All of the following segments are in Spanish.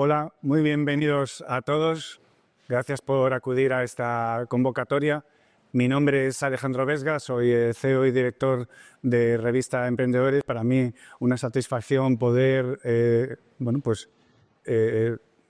Hola, muy bienvenidos a todos. Gracias por acudir a esta convocatoria. Mi nombre es Alejandro Vesga, soy CEO y director de Revista Emprendedores. Para mí una satisfacción poder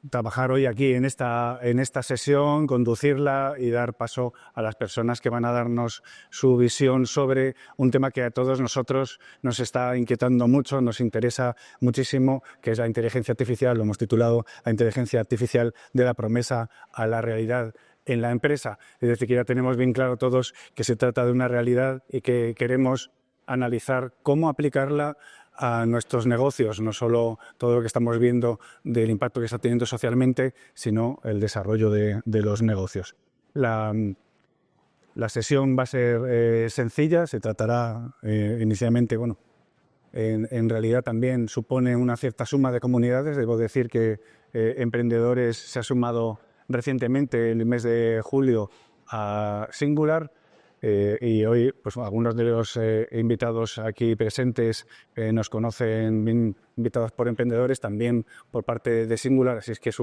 trabajar hoy aquí en esta sesión, conducirla y dar paso a las personas que van a darnos su visión sobre un tema que a todos nosotros nos está inquietando mucho, nos interesa muchísimo, que es la inteligencia artificial. Lo hemos titulado La inteligencia artificial de la promesa a la realidad en la empresa. Es decir, que ya tenemos bien claro todos que se trata de una realidad y que queremos analizar cómo aplicarla a nuestros negocios, no solo todo lo que estamos viendo del impacto que está teniendo socialmente, sino el desarrollo de los negocios. La sesión va a ser sencilla, se tratará inicialmente, en realidad también supone una cierta suma de comunidades. Debo decir que Emprendedores se ha sumado recientemente, el mes de julio, a Singular. Y hoy, pues algunos de los invitados aquí presentes nos conocen, invitados por emprendedores, también por parte de Singular, así es que es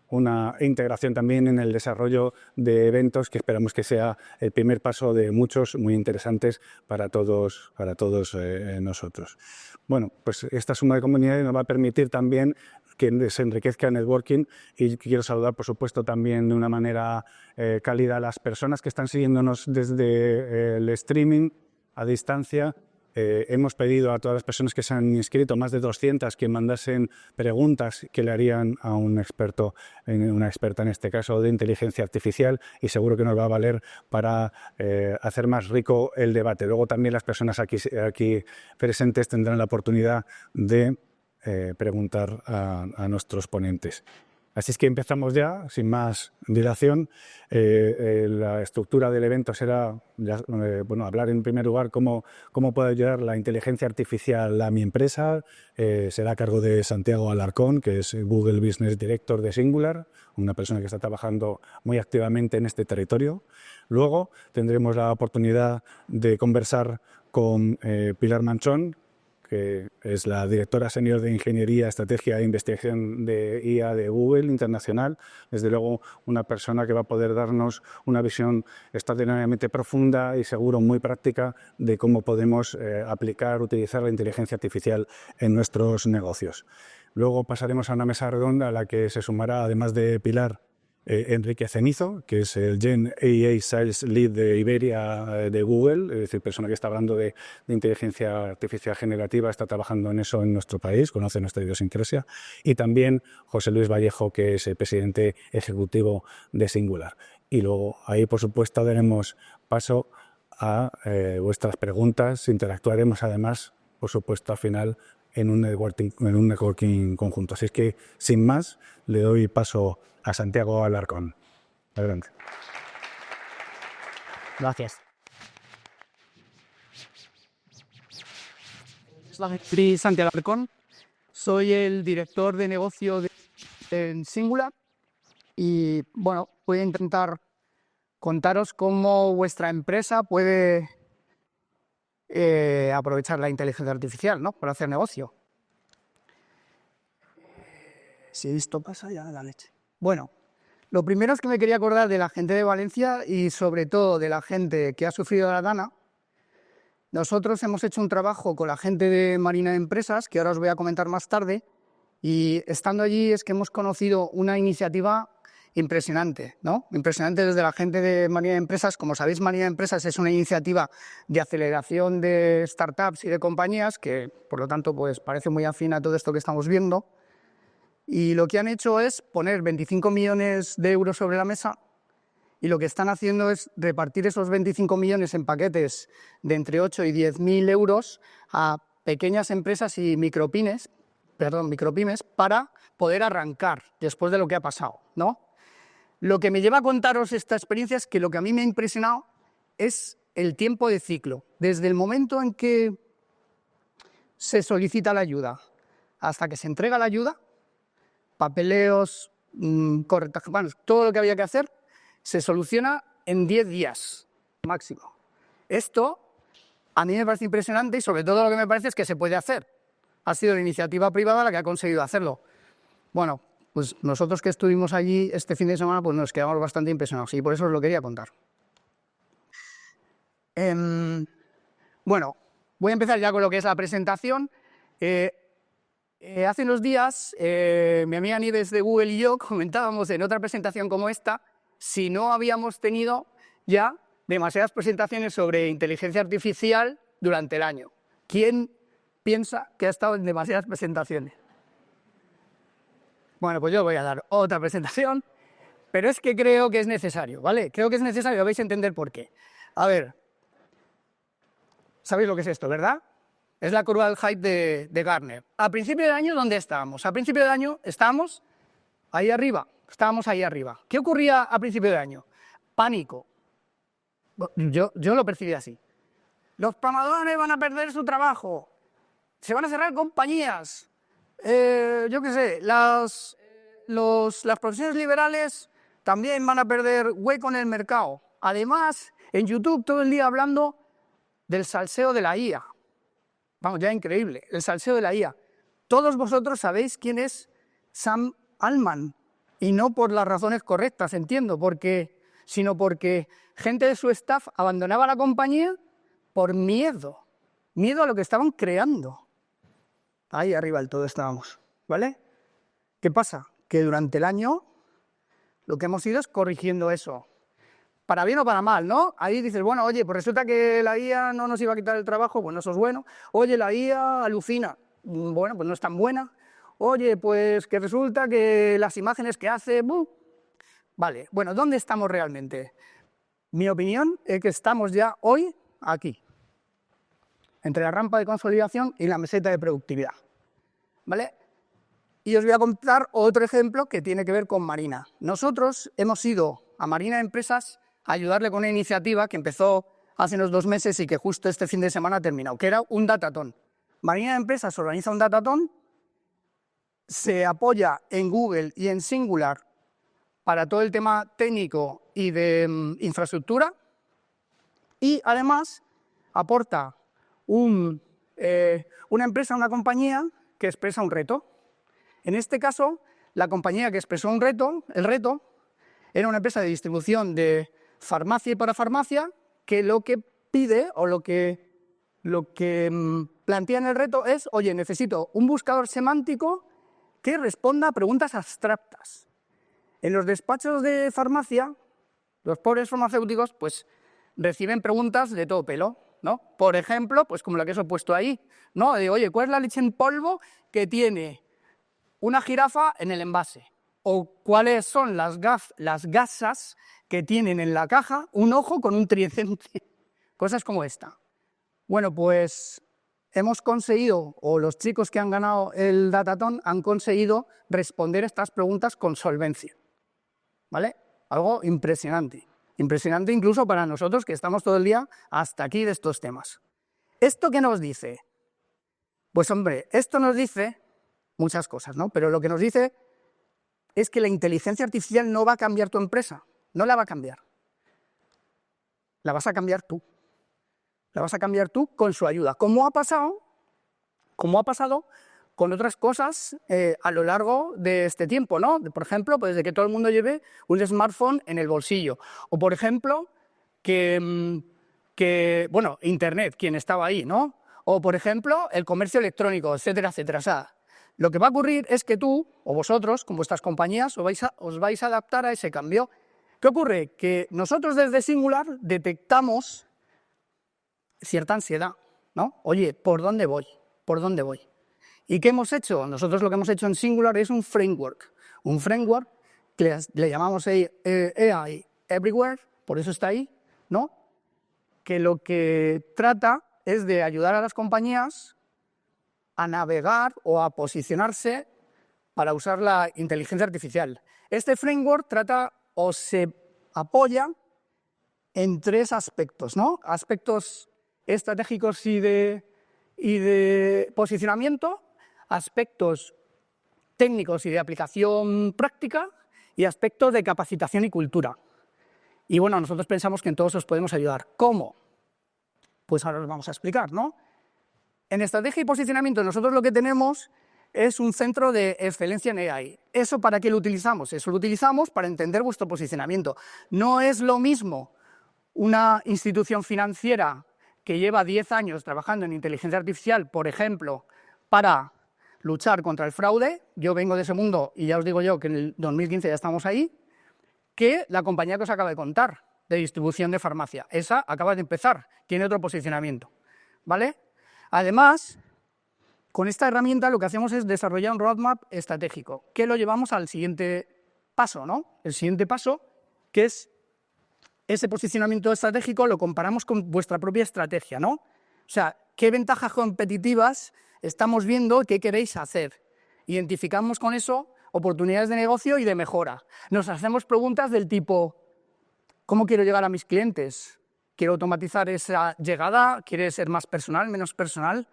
una integración también en el desarrollo de eventos que esperamos que sea el primer paso de muchos muy interesantes para todos nosotros. Bueno, pues esta suma de comunidades nos va a permitir también que se enriquezca el networking, y quiero saludar, por supuesto, también de una manera cálida a las personas que están siguiéndonos desde el streaming a distancia. Hemos pedido a todas las personas que se han inscrito, más de 200, que mandasen preguntas que le harían a un experto, una experta en este caso, de inteligencia artificial, y seguro que nos va a valer para hacer más rico el debate. Luego también las personas aquí presentes tendrán la oportunidad de preguntar a nuestros ponentes. Así es que empezamos ya, sin más dilación. La estructura del evento será hablar en primer lugar cómo puede ayudar la inteligencia artificial a mi empresa. Será a cargo de Santiago Alarcón, que es Google Business Director de Singular, una persona que está trabajando muy activamente en este territorio. Luego tendremos la oportunidad de conversar con Pilar Manchón, que es la directora senior de Ingeniería, Estrategia e Investigación de IA de Google Internacional. Desde luego, una persona que va a poder darnos una visión extraordinariamente profunda y seguro muy práctica de cómo podemos utilizar la inteligencia artificial en nuestros negocios. Luego pasaremos a una mesa redonda a la que se sumará, además de Pilar, Enrique Cenizo, que es el Gen AI Sales Lead de Iberia de Google, es decir, persona que está hablando de inteligencia artificial generativa, está trabajando en eso en nuestro país, conoce nuestra idiosincrasia. Y también José Luis Vallejo, que es el presidente ejecutivo de Singular. Y luego ahí, por supuesto, daremos paso a vuestras preguntas. Interactuaremos además, por supuesto, al final en un networking conjunto. Así es que, sin más, le doy paso a Santiago Alarcón. Adelante. Gracias. Soy Santiago Alarcón, soy el director de negocio en Singular y bueno, voy a intentar contaros cómo vuestra empresa puede aprovechar la inteligencia artificial, ¿no?, para hacer negocio. Si esto pasa, ya la leche. Bueno, lo primero es que me quería acordar de la gente de Valencia y sobre todo de la gente que ha sufrido la Dana. Nosotros hemos hecho un trabajo con la gente de Marina de Empresas, que ahora os voy a comentar más tarde, y estando allí es que hemos conocido una iniciativa impresionante, ¿no? Impresionante desde la gente de Marina de Empresas. Como sabéis, Marina de Empresas es una iniciativa de aceleración de startups y de compañías que, por lo tanto, pues parece muy afín a todo esto que estamos viendo. Y lo que han hecho es poner 25 millones de euros sobre la mesa, y lo que están haciendo es repartir esos 25 millones en paquetes de entre 8 y 10.000 euros a pequeñas empresas y micropymes para poder arrancar después de lo que ha pasado, ¿no? Lo que me lleva a contaros esta experiencia es que lo que a mí me ha impresionado es el tiempo de ciclo. Desde el momento en que se solicita la ayuda hasta que se entrega la ayuda, papeleos, todo lo que había que hacer, se soluciona en 10 días máximo. Esto a mí me parece impresionante y sobre todo lo que me parece es que se puede hacer. Ha sido la iniciativa privada la que ha conseguido hacerlo. Bueno, pues nosotros que estuvimos allí este fin de semana, pues nos quedamos bastante impresionados y por eso os lo quería contar. Bueno, voy a empezar ya con lo que es la presentación. Hace unos días, mi amiga Nieves de Google y yo comentábamos en otra presentación como esta si no habíamos tenido ya demasiadas presentaciones sobre inteligencia artificial durante el año. ¿Quién piensa que ha estado en demasiadas presentaciones? Bueno, pues yo voy a dar otra presentación, pero es que creo que es necesario, ¿vale? Creo que es necesario, vais a entender por qué. A ver, ¿sabéis lo que es esto, verdad? Es la curva del hype de Gartner. A principio de año, ¿dónde estábamos? A principio de año estábamos ahí arriba, ¿Qué ocurría a principio de año? Pánico. Yo lo percibí así. Los programadores van a perder su trabajo, se van a cerrar compañías, yo qué sé, las profesiones liberales también van a perder hueco en el mercado. Además, en YouTube todo el día hablando del salseo de la IA. Vamos, ya increíble, el salseo de la IA. Todos vosotros sabéis quién es Sam Altman, y no por las razones correctas, entiendo, sino porque gente de su staff abandonaba la compañía por miedo a lo que estaban creando. Ahí arriba del todo estábamos, ¿vale? ¿Qué pasa? Que durante el año lo que hemos ido es corrigiendo eso. Para bien o para mal, ¿no? Ahí dices, bueno, oye, pues resulta que la IA no nos iba a quitar el trabajo, bueno, eso es bueno. Oye, la IA alucina, bueno, pues no es tan buena. Oye, pues que resulta que las imágenes que hace... Vale, bueno, ¿dónde estamos realmente? Mi opinión es que estamos ya hoy aquí, entre la rampa de consolidación y la meseta de productividad, ¿vale? Y os voy a contar otro ejemplo que tiene que ver con Marina. Nosotros hemos ido a Marina Empresas a ayudarle con una iniciativa que empezó hace unos 2 meses y que justo este fin de semana ha terminado, que era un datatón. Marina Empresas organiza un datatón, se apoya en Google y en Singular para todo el tema técnico y de infraestructura, y además aporta una empresa, una compañía que expresa un reto. En este caso, la compañía que expresó el reto era una empresa de distribución de farmacia y parafarmacia que lo que pide o lo que plantea en el reto es, oye, necesito un buscador semántico que responda a preguntas abstractas. En los despachos de farmacia, los pobres farmacéuticos pues reciben preguntas de todo pelo, ¿no? Por ejemplo, pues como la que os he puesto ahí, ¿no? De, oye, ¿cuál es la leche en polvo que tiene una jirafa en el envase? O cuáles son las gasas que tienen en la caja un ojo con un tridente. Cosas como esta. Bueno, pues hemos conseguido, o los chicos que han ganado el Datatón han conseguido responder estas preguntas con solvencia, ¿vale? Algo impresionante. Impresionante incluso para nosotros que estamos todo el día hasta aquí de estos temas. ¿Esto qué nos dice? Pues hombre, esto nos dice muchas cosas, ¿no? Pero lo que nos dice es que la inteligencia artificial no va a cambiar tu empresa, no la va a cambiar. La vas a cambiar tú. La vas a cambiar tú con su ayuda, como ha pasado con otras cosas a lo largo de este tiempo, ¿no? Por ejemplo, pues de que todo el mundo lleve un smartphone en el bolsillo. O, por ejemplo, bueno, Internet, quien estaba ahí, ¿no? O, por ejemplo, el comercio electrónico, etcétera, etcétera. O sea, lo que va a ocurrir es que tú, o vosotros, con vuestras compañías, os vais a adaptar a ese cambio. ¿Qué ocurre? Que nosotros desde Singular detectamos cierta ansiedad, ¿no? Oye, ¿por dónde voy? ¿Por dónde voy? ¿Y qué hemos hecho? Nosotros lo que hemos hecho en Singular es un framework que le llamamos AI Everywhere, por eso está ahí, ¿no? Que lo que trata es de ayudar a las compañías a navegar o a posicionarse para usar la inteligencia artificial. Este framework trata o se apoya en 3 aspectos, ¿no? Aspectos estratégicos y de posicionamiento, aspectos técnicos y de aplicación práctica y aspectos de capacitación y cultura. Y bueno, nosotros pensamos que en todos os podemos ayudar. ¿Cómo? Pues ahora os vamos a explicar, ¿no? En estrategia y posicionamiento nosotros lo que tenemos es un centro de excelencia en AI. ¿Eso para qué lo utilizamos? Eso lo utilizamos para entender vuestro posicionamiento. No es lo mismo una institución financiera que lleva 10 años trabajando en inteligencia artificial, por ejemplo, para luchar contra el fraude. Yo vengo de ese mundo y ya os digo yo que en el 2015 ya estamos ahí, que la compañía que os acabo de contar, de distribución de farmacia. Esa acaba de empezar, tiene otro posicionamiento, ¿vale? Además, con esta herramienta lo que hacemos es desarrollar un roadmap estratégico, que lo llevamos al siguiente paso, ¿no? El siguiente paso, que es ese posicionamiento estratégico, lo comparamos con vuestra propia estrategia, ¿no? O sea, ¿qué ventajas competitivas estamos viendo qué queréis hacer? Identificamos con eso oportunidades de negocio y de mejora. Nos hacemos preguntas del tipo, ¿cómo quiero llegar a mis clientes? ¿Quiero automatizar esa llegada? ¿Quiere ser más personal, menos personal?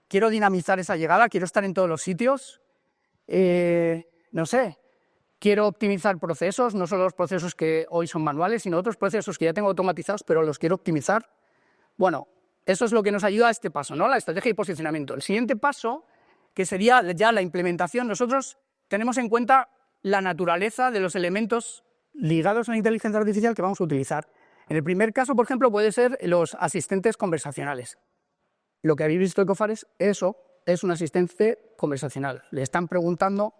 ¿Quiero dinamizar esa llegada? ¿Quiero estar en todos los sitios? No sé, quiero optimizar procesos, no solo los procesos que hoy son manuales, sino otros procesos que ya tengo automatizados, pero los quiero optimizar. Bueno, eso es lo que nos ayuda a este paso, ¿no? La estrategia y posicionamiento. El siguiente paso, que sería ya la implementación, nosotros tenemos en cuenta la naturaleza de los elementos ligados a la inteligencia artificial que vamos a utilizar. En el primer caso, por ejemplo, puede ser los asistentes conversacionales. Lo que habéis visto en Cofares, eso es un asistente conversacional. Le están preguntando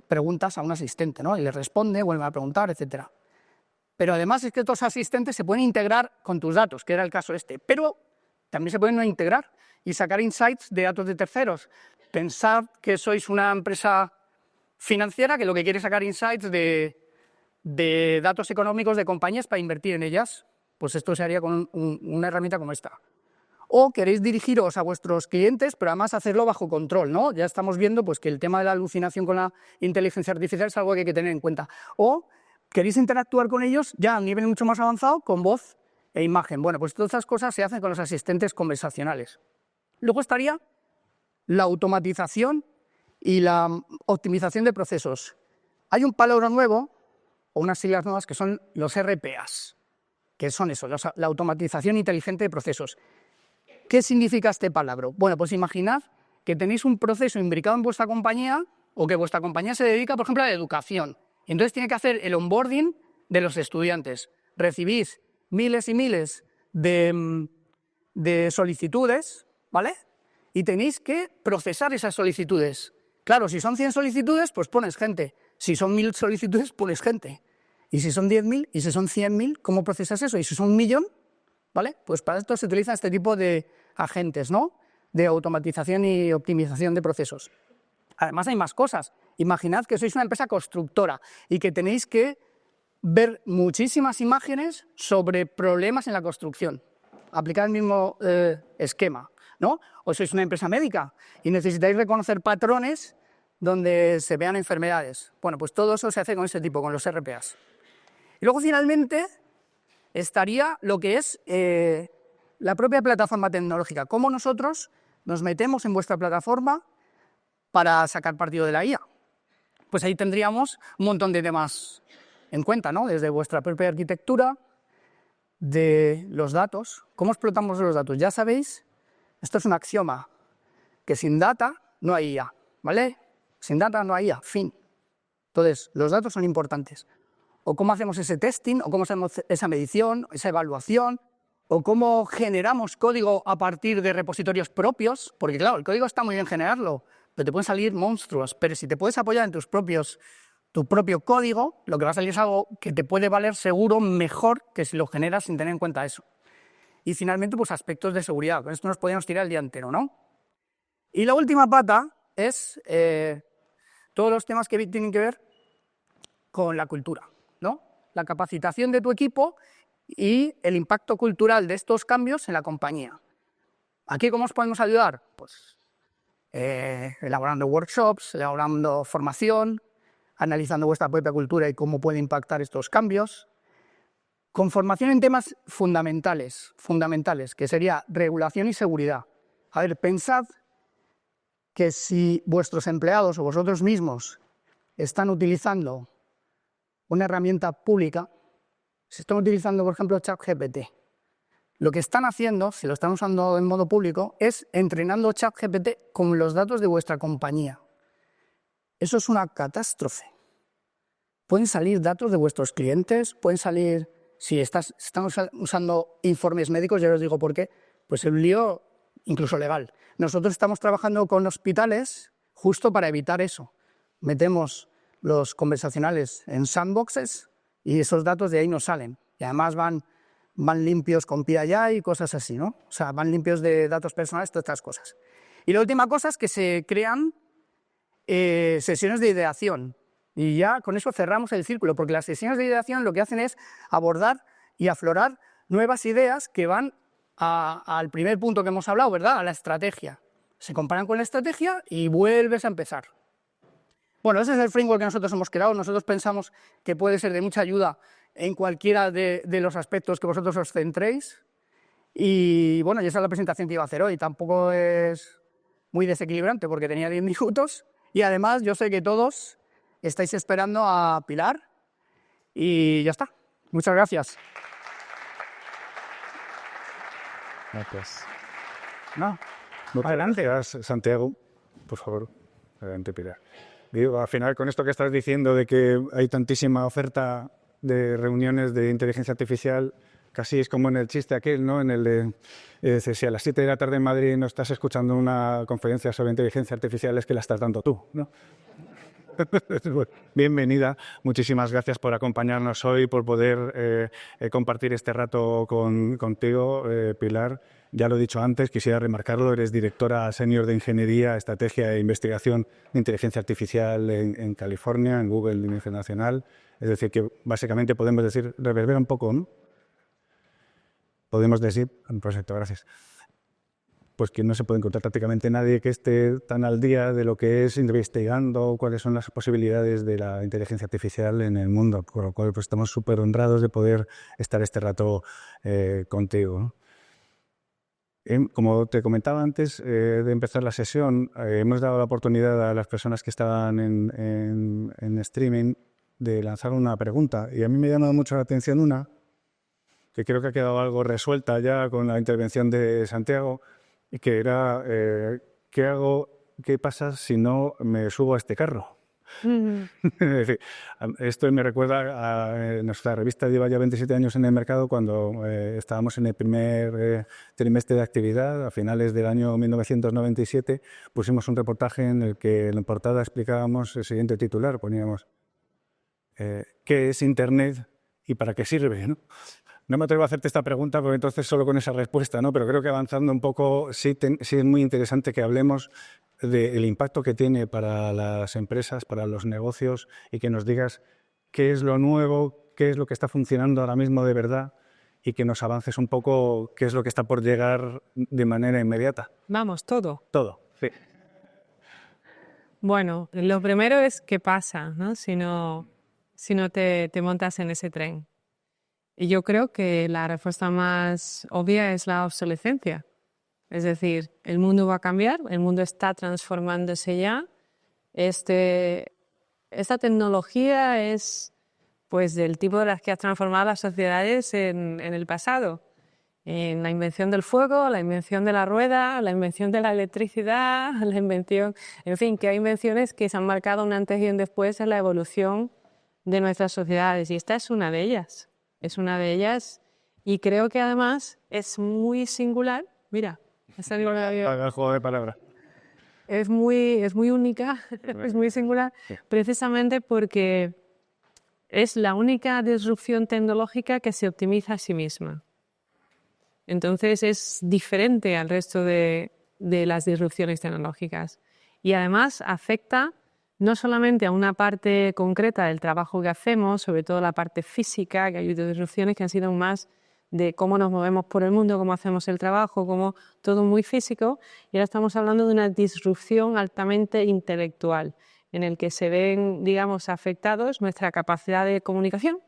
preguntas a un asistente, ¿no? Y le responde, vuelve a preguntar, etc. Pero además es que estos asistentes se pueden integrar con tus datos, que era el caso este, pero también se pueden no integrar y sacar insights de datos de terceros. Pensad que sois una empresa financiera que lo que quiere es sacar insights de datos económicos de compañías para invertir en ellas. Pues esto se haría con una herramienta como esta. O queréis dirigiros a vuestros clientes, pero además hacerlo bajo control, ¿no? Ya estamos viendo pues, que el tema de la alucinación con la inteligencia artificial es algo que hay que tener en cuenta. O queréis interactuar con ellos ya a un nivel mucho más avanzado con voz e imagen. Bueno, pues todas esas cosas se hacen con los asistentes conversacionales. Luego estaría la automatización y la optimización de procesos. Hay un palabra nuevo, o unas siglas nuevas, que son los RPAs, que son eso, la automatización inteligente de procesos. ¿Qué significa este palabra? Bueno, pues imaginad que tenéis un proceso imbricado en vuestra compañía o que vuestra compañía se dedica, por ejemplo, a la educación. Entonces tiene que hacer el onboarding de los estudiantes. Recibís miles y miles de solicitudes, ¿vale? Y tenéis que procesar esas solicitudes. Claro, si son 100 solicitudes, pues pones gente. Si son 1000 solicitudes, pones gente. Y si son 10.000, y si son 100.000, ¿cómo procesas eso? Y si son 1.000.000, ¿vale? Pues para esto se utilizan este tipo de agentes, ¿no? De automatización y optimización de procesos. Además hay más cosas. Imaginad que sois una empresa constructora y que tenéis que ver muchísimas imágenes sobre problemas en la construcción. Aplicar el mismo esquema, ¿no? O sois una empresa médica y necesitáis reconocer patrones donde se vean enfermedades. Bueno, pues todo eso se hace con este tipo, con los RPAs. Y luego finalmente estaría lo que es la propia plataforma tecnológica. Cómo nosotros nos metemos en vuestra plataforma para sacar partido de la IA. Pues ahí tendríamos un montón de temas en cuenta, ¿no? Desde vuestra propia arquitectura, de los datos. ¿Cómo explotamos los datos? Ya sabéis, esto es un axioma, que sin data no hay IA, ¿vale? Sin data no hay IA, fin. Entonces, los datos son importantes. O cómo hacemos ese testing, o cómo hacemos esa medición, esa evaluación, o cómo generamos código a partir de repositorios propios, porque claro, el código está muy bien generarlo, pero te pueden salir monstruos, pero si te puedes apoyar en tu propio código, lo que va a salir es algo que te puede valer seguro mejor que si lo generas sin tener en cuenta eso. Y finalmente, pues aspectos de seguridad, con esto nos podríamos tirar el día entero, ¿no? Y la última pata es todos los temas que tienen que ver con la cultura, ¿no? La capacitación de tu equipo y el impacto cultural de estos cambios en la compañía. ¿Aquí cómo os podemos ayudar? Pues elaborando workshops, elaborando formación, analizando vuestra propia cultura y cómo puede impactar estos cambios, con formación en temas fundamentales, que sería regulación y seguridad. A ver, pensad que si vuestros empleados o vosotros mismos están utilizando una herramienta pública, si están utilizando, por ejemplo, ChatGPT, Lo que están haciendo, si lo están usando en modo público, es entrenando ChatGPT con los datos de vuestra compañía. Eso es una catástrofe. Pueden salir datos de vuestros clientes, pueden salir, si están usando informes médicos, ya os digo por qué, pues es un lío incluso legal. Nosotros estamos trabajando con hospitales justo para evitar eso. Metemos los conversacionales en sandboxes y esos datos de ahí no salen. Y además van limpios con PII y cosas así, ¿no? O sea, van limpios de datos personales, todas estas cosas. Y la última cosa es que se crean sesiones de ideación. Y ya con eso cerramos el círculo, porque las sesiones de ideación lo que hacen es abordar y aflorar nuevas ideas que van al primer punto que hemos hablado, ¿verdad? A la estrategia. Se comparan con la estrategia y vuelves a empezar. Bueno, ese es el framework que nosotros hemos creado. Nosotros pensamos que puede ser de mucha ayuda en cualquiera de los aspectos que vosotros os centréis. Y bueno, y esa es la presentación que iba a hacer hoy. Tampoco es muy desequilibrante porque tenía 10 minutos. Y además yo sé que todos estáis esperando a Pilar y ya está. Muchas gracias. Gracias. No, Adelante. Gracias, Santiago. Por favor, adelante, Pilar. Digo, al final, con esto que estás diciendo de que hay tantísima oferta de reuniones de inteligencia artificial, casi es como en el chiste aquel, ¿no? En el de si a las 7 de la tarde en Madrid no estás escuchando una conferencia sobre inteligencia artificial, es que la estás dando tú, ¿no? Bienvenida, muchísimas gracias por acompañarnos hoy, por poder compartir este rato contigo, Pilar. Ya lo he dicho antes, quisiera remarcarlo, eres directora senior de Ingeniería, Estrategia e Investigación de Inteligencia Artificial en California, en Google Internacional. Es decir, que básicamente podemos decir, reverbera un poco, ¿no? Podemos decir, perfecto, gracias. Pues que no se puede encontrar prácticamente nadie que esté tan al día de lo que es investigando cuáles son las posibilidades de la inteligencia artificial en el mundo, con lo cual pues, estamos súper honrados de poder estar este rato contigo, ¿no? Como te comentaba antes de empezar la sesión, hemos dado la oportunidad a las personas que estaban en streaming de lanzar una pregunta y a mí me ha llamado mucho la atención una que creo que ha quedado algo resuelta ya con la intervención de Santiago, y que era, ¿qué pasa si no me subo a este carro? Es decir, esto me recuerda a nuestra revista lleva ya 27 años en el mercado cuando estábamos en el primer trimestre de actividad, a finales del año 1997, pusimos un reportaje en el que en la portada explicábamos el siguiente titular, poníamos ¿qué es Internet y para qué sirve?, ¿no? No me atrevo a hacerte esta pregunta porque entonces solo con esa respuesta, ¿no? Pero creo que avanzando un poco sí es muy interesante que hablemos del impacto que tiene para las empresas, para los negocios y que nos digas qué es lo nuevo, qué es lo que está funcionando ahora mismo de verdad y que nos avances un poco qué es lo que está por llegar de manera inmediata. Vamos, todo. Todo, sí. Bueno, lo primero es qué pasa, ¿no? Si no te montas en ese tren. Y yo creo que la respuesta más obvia es la obsolescencia. Es decir, el mundo va a cambiar, el mundo está transformándose ya. Esta tecnología es pues, del tipo de las que ha transformado las sociedades en el pasado. En la invención del fuego, la invención de la rueda, la invención de la electricidad, la invención... En fin, que hay invenciones que se han marcado un antes y un después en la evolución de nuestras sociedades. Y esta es una de ellas. Es una de ellas y creo que además es muy singular. Mira, El juego de palabras. Es muy única, es muy singular, precisamente porque es la única disrupción tecnológica que se optimiza a sí misma. Entonces es diferente al resto de las disrupciones tecnológicas y además afecta no solamente a una parte concreta del trabajo que hacemos, sobre todo la parte física, que hay disrupciones que han sido más de cómo nos movemos por el mundo, cómo hacemos el trabajo, como todo muy físico, y ahora estamos hablando de una disrupción altamente intelectual, en el que se ven, digamos, afectados nuestra capacidad de comunicación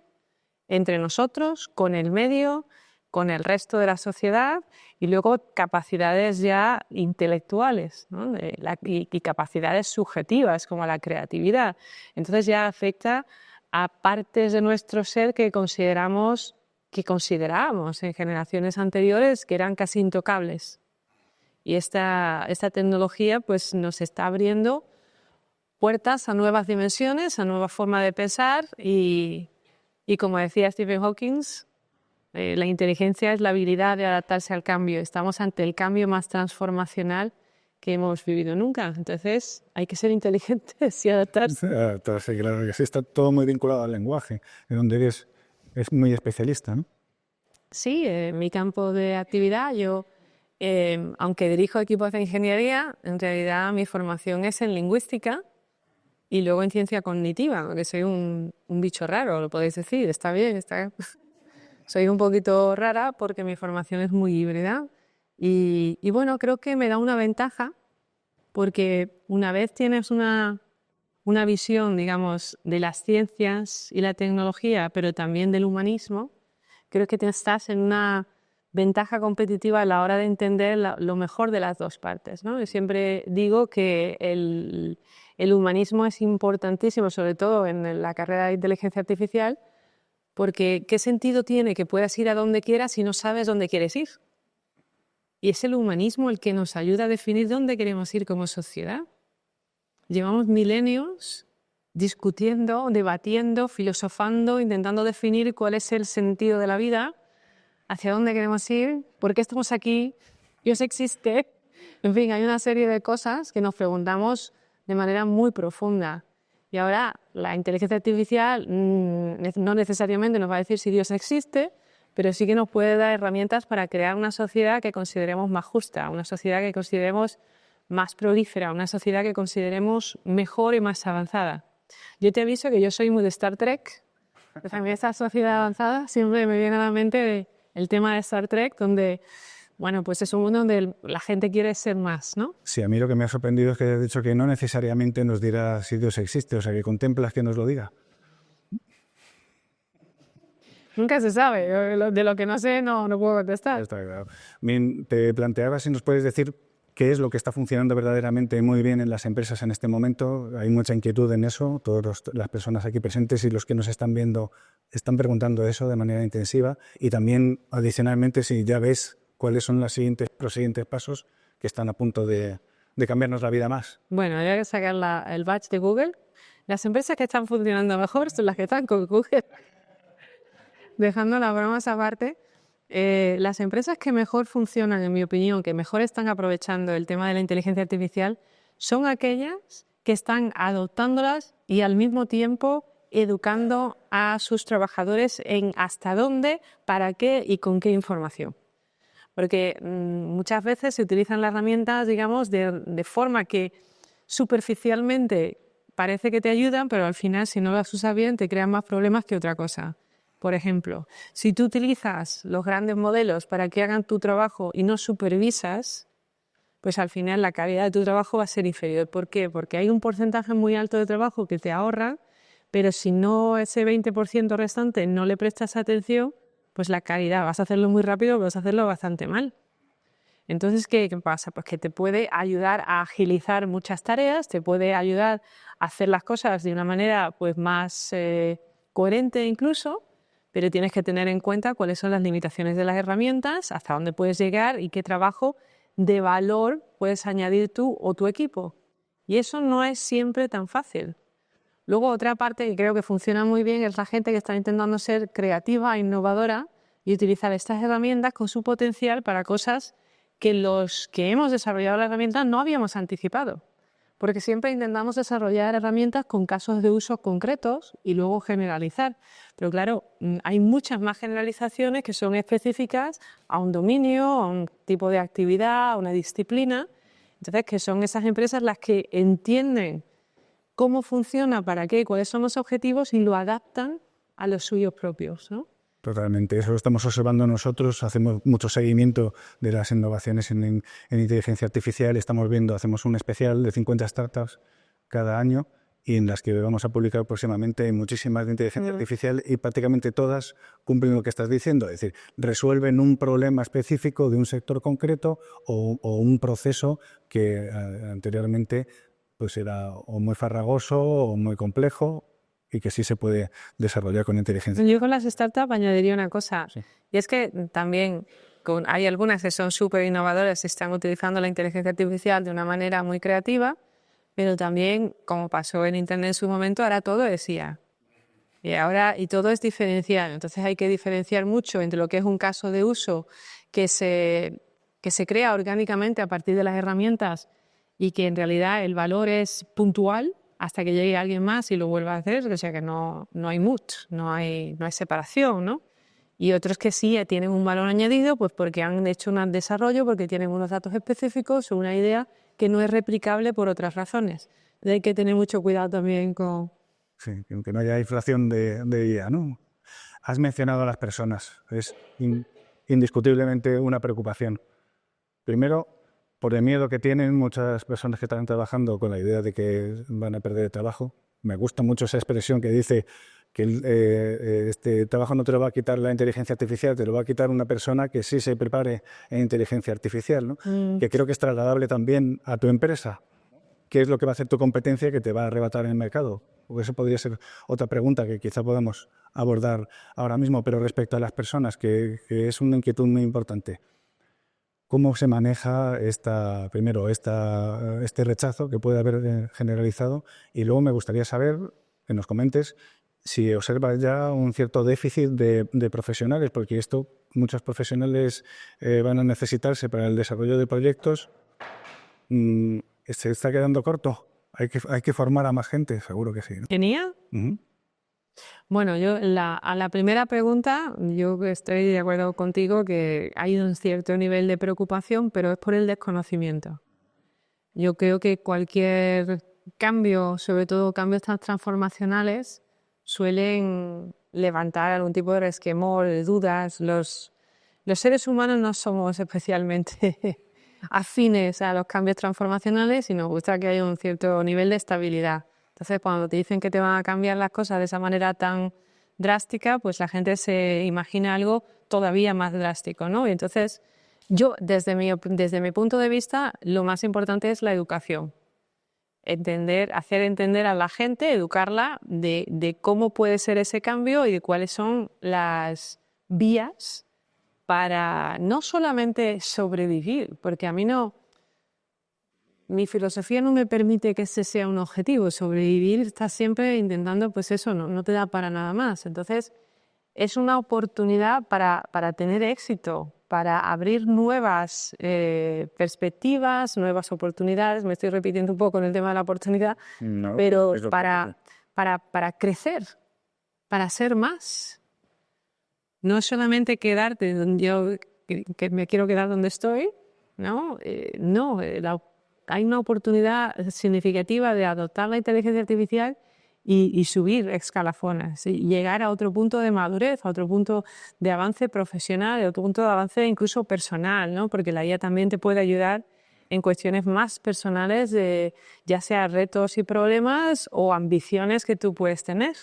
entre nosotros, con el medio, con el resto de la sociedad y luego capacidades ya intelectuales, ¿no? y capacidades subjetivas como la creatividad. Entonces ya afecta a partes de nuestro ser que consideramos que considerábamos en generaciones anteriores que eran casi intocables. Y esta tecnología pues, nos está abriendo puertas a nuevas dimensiones, a nuevas formas de pensar y como decía Stephen Hawking, la inteligencia es la habilidad de adaptarse al cambio. Estamos ante el cambio más transformacional que hemos vivido nunca. Entonces hay que ser inteligentes y adaptarse. Adaptarse, claro que sí. Está todo muy vinculado al lenguaje, de donde es muy especialista, ¿no? Sí, en mi campo de actividad yo, aunque dirijo equipos de ingeniería, en realidad mi formación es en lingüística y luego en ciencia cognitiva, porque soy un bicho raro, lo podéis decir, está bien, está... Soy un poquito rara porque mi formación es muy híbrida y bueno, creo que me da una ventaja porque una vez tienes una visión, digamos, de las ciencias y la tecnología, pero también del humanismo, creo que estás en una ventaja competitiva a la hora de entender lo mejor de las dos partes, ¿no? Y siempre digo que el humanismo es importantísimo, sobre todo en la carrera de inteligencia artificial, porque ¿qué sentido tiene que puedas ir a donde quieras si no sabes dónde quieres ir? Y es el humanismo el que nos ayuda a definir dónde queremos ir como sociedad. Llevamos milenios discutiendo, debatiendo, filosofando, intentando definir cuál es el sentido de la vida, hacia dónde queremos ir, por qué estamos aquí, Dios existe. En fin, hay una serie de cosas que nos preguntamos de manera muy profunda. Y ahora la inteligencia artificial no necesariamente nos va a decir si Dios existe, pero sí que nos puede dar herramientas para crear una sociedad que consideremos más justa, una sociedad que consideremos más prolífera, una sociedad que consideremos mejor y más avanzada. Yo te aviso que yo soy muy de Star Trek. Pues a mí esa sociedad avanzada siempre me viene a la mente el tema de Star Trek, donde, bueno, pues es un mundo donde la gente quiere ser más, ¿no? Sí, a mí lo que me ha sorprendido es que has dicho que no necesariamente nos dirá si Dios existe, o sea, que contemplas que nos lo diga. Nunca se sabe. De lo que no sé no puedo contestar. Está claro. Bien, te planteaba si nos puedes decir qué es lo que está funcionando verdaderamente muy bien en las empresas en este momento. Hay mucha inquietud en eso. Todas las personas aquí presentes y los que nos están viendo están preguntando eso de manera intensiva. Y también, adicionalmente, si ya ves cuáles son los siguientes pasos que están a punto de cambiarnos la vida más. Bueno, hay que sacar el badge de Google. Las empresas que están funcionando mejor son las que están con Google. Dejando las bromas aparte, las empresas que mejor funcionan, en mi opinión, que mejor están aprovechando el tema de la inteligencia artificial, son aquellas que están adoptándolas y al mismo tiempo educando a sus trabajadores en hasta dónde, para qué y con qué información. Porque muchas veces se utilizan las herramientas, digamos, de forma que superficialmente parece que te ayudan, pero al final, si no las usas bien, te crean más problemas que otra cosa. Por ejemplo, si tú utilizas los grandes modelos para que hagan tu trabajo y no supervisas, pues al final la calidad de tu trabajo va a ser inferior. ¿Por qué? Porque hay un porcentaje muy alto de trabajo que te ahorra, pero si no ese 20% restante no le prestas atención, pues la calidad, vas a hacerlo muy rápido, pero vas a hacerlo bastante mal. Entonces, ¿qué pasa? Pues que te puede ayudar a agilizar muchas tareas, te puede ayudar a hacer las cosas de una manera pues, más coherente incluso, pero tienes que tener en cuenta cuáles son las limitaciones de las herramientas, hasta dónde puedes llegar y qué trabajo de valor puedes añadir tú o tu equipo. Y eso no es siempre tan fácil. Luego, otra parte que creo que funciona muy bien es la gente que está intentando ser creativa e innovadora y utilizar estas herramientas con su potencial para cosas que los que hemos desarrollado la herramienta no habíamos anticipado. Porque siempre intentamos desarrollar herramientas con casos de uso concretos y luego generalizar. Pero claro, hay muchas más generalizaciones que son específicas a un dominio, a un tipo de actividad, a una disciplina. Entonces, que son esas empresas las que entienden cómo funciona, para qué, cuáles son los objetivos y lo adaptan a los suyos propios, ¿no? Totalmente, eso lo estamos observando nosotros, hacemos mucho seguimiento de las innovaciones en inteligencia artificial, hacemos un especial de 50 startups cada año y en las que vamos a publicar próximamente muchísimas de inteligencia artificial y prácticamente todas cumplen lo que estás diciendo, es decir, resuelven un problema específico de un sector concreto o un proceso que anteriormente pues era o muy farragoso o muy complejo y que sí se puede desarrollar con inteligencia. Yo con las startups añadiría una cosa, Sí. y es que también hay algunas que son súper innovadoras y están utilizando la inteligencia artificial de una manera muy creativa, pero también, como pasó en Internet en su momento, ahora todo es IA. Y todo es diferencial. Entonces hay que diferenciar mucho entre lo que es un caso de uso que se crea orgánicamente a partir de las herramientas y que en realidad el valor es puntual hasta que llegue alguien más y lo vuelva a hacer, o sea que no hay no hay separación, ¿no? Y otros que sí tienen un valor añadido, pues porque han hecho un desarrollo, porque tienen unos datos específicos o una idea que no es replicable por otras razones. Entonces hay que tener mucho cuidado también con... Sí, que no haya inflación de IA, ¿no? Has mencionado a las personas. Es indiscutiblemente una preocupación. Primero, por el miedo que tienen muchas personas que están trabajando con la idea de que van a perder el trabajo. Me gusta mucho esa expresión que dice que este trabajo no te lo va a quitar la inteligencia artificial, te lo va a quitar una persona que sí se prepare en inteligencia artificial, ¿no? Que creo que es trasladable también a tu empresa. ¿Qué es lo que va a hacer tu competencia que te va a arrebatar en el mercado? Porque eso podría ser otra pregunta que quizá podamos abordar ahora mismo, pero respecto a las personas, que es una inquietud muy importante. ¿Cómo se maneja este rechazo que puede haber generalizado? Y luego me gustaría saber, que nos comentes, si observas ya un cierto déficit de profesionales, porque muchos profesionales van a necesitarse para el desarrollo de proyectos. ¿Se está quedando corto? Hay que formar a más gente, seguro que sí, ¿no? ¿Tenía? Bueno, yo a la primera pregunta, yo estoy de acuerdo contigo que hay un cierto nivel de preocupación, pero es por el desconocimiento. Yo creo que cualquier cambio, sobre todo cambios tan transformacionales, suelen levantar algún tipo de resquemor, de dudas. Los seres humanos no somos especialmente afines a los cambios transformacionales y nos gusta que haya un cierto nivel de estabilidad. Entonces, cuando te dicen que te van a cambiar las cosas de esa manera tan drástica, pues la gente se imagina algo todavía más drástico, ¿no? Y entonces, yo, desde mi punto de vista, lo más importante es la educación. Hacer entender a la gente, educarla de cómo puede ser ese cambio y de cuáles son las vías para no solamente sobrevivir, porque mi filosofía no me permite que ese sea un objetivo. Sobrevivir, estás siempre intentando, pues eso, no te da para nada más. Entonces, es una oportunidad para tener éxito, para abrir nuevas perspectivas, nuevas oportunidades. Me estoy repitiendo un poco en el tema de la oportunidad, No, pero para crecer, para ser más. No solamente quedarte donde que me quiero quedar donde estoy, ¿no? Hay una oportunidad significativa de adoptar la inteligencia artificial y subir escalafones, y llegar a otro punto de madurez, a otro punto de avance profesional, a otro punto de avance incluso personal, ¿no? Porque la IA también te puede ayudar en cuestiones más personales, ya sea retos y problemas o ambiciones que tú puedes tener.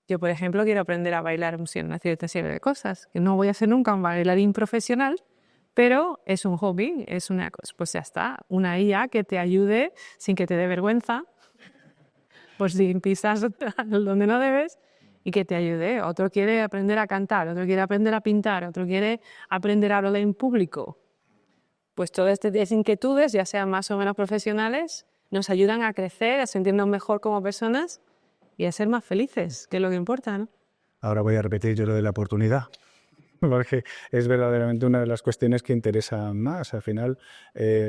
Yo, por ejemplo, quiero aprender a bailar una cierta serie de cosas, que no voy a ser nunca un bailarín profesional, pero es un hobby, es una cosa, pues ya está, una IA que te ayude sin que te dé vergüenza, pues sin pisas donde no debes, y que te ayude. Otro quiere aprender a cantar, otro quiere aprender a pintar, otro quiere aprender a hablar en público. Pues todas estas inquietudes, ya sean más o menos profesionales, nos ayudan a crecer, a sentirnos mejor como personas y a ser más felices, que es lo que importa, ¿no? Ahora voy a repetir yo lo de la oportunidad, porque es verdaderamente una de las cuestiones que interesan más. Al final,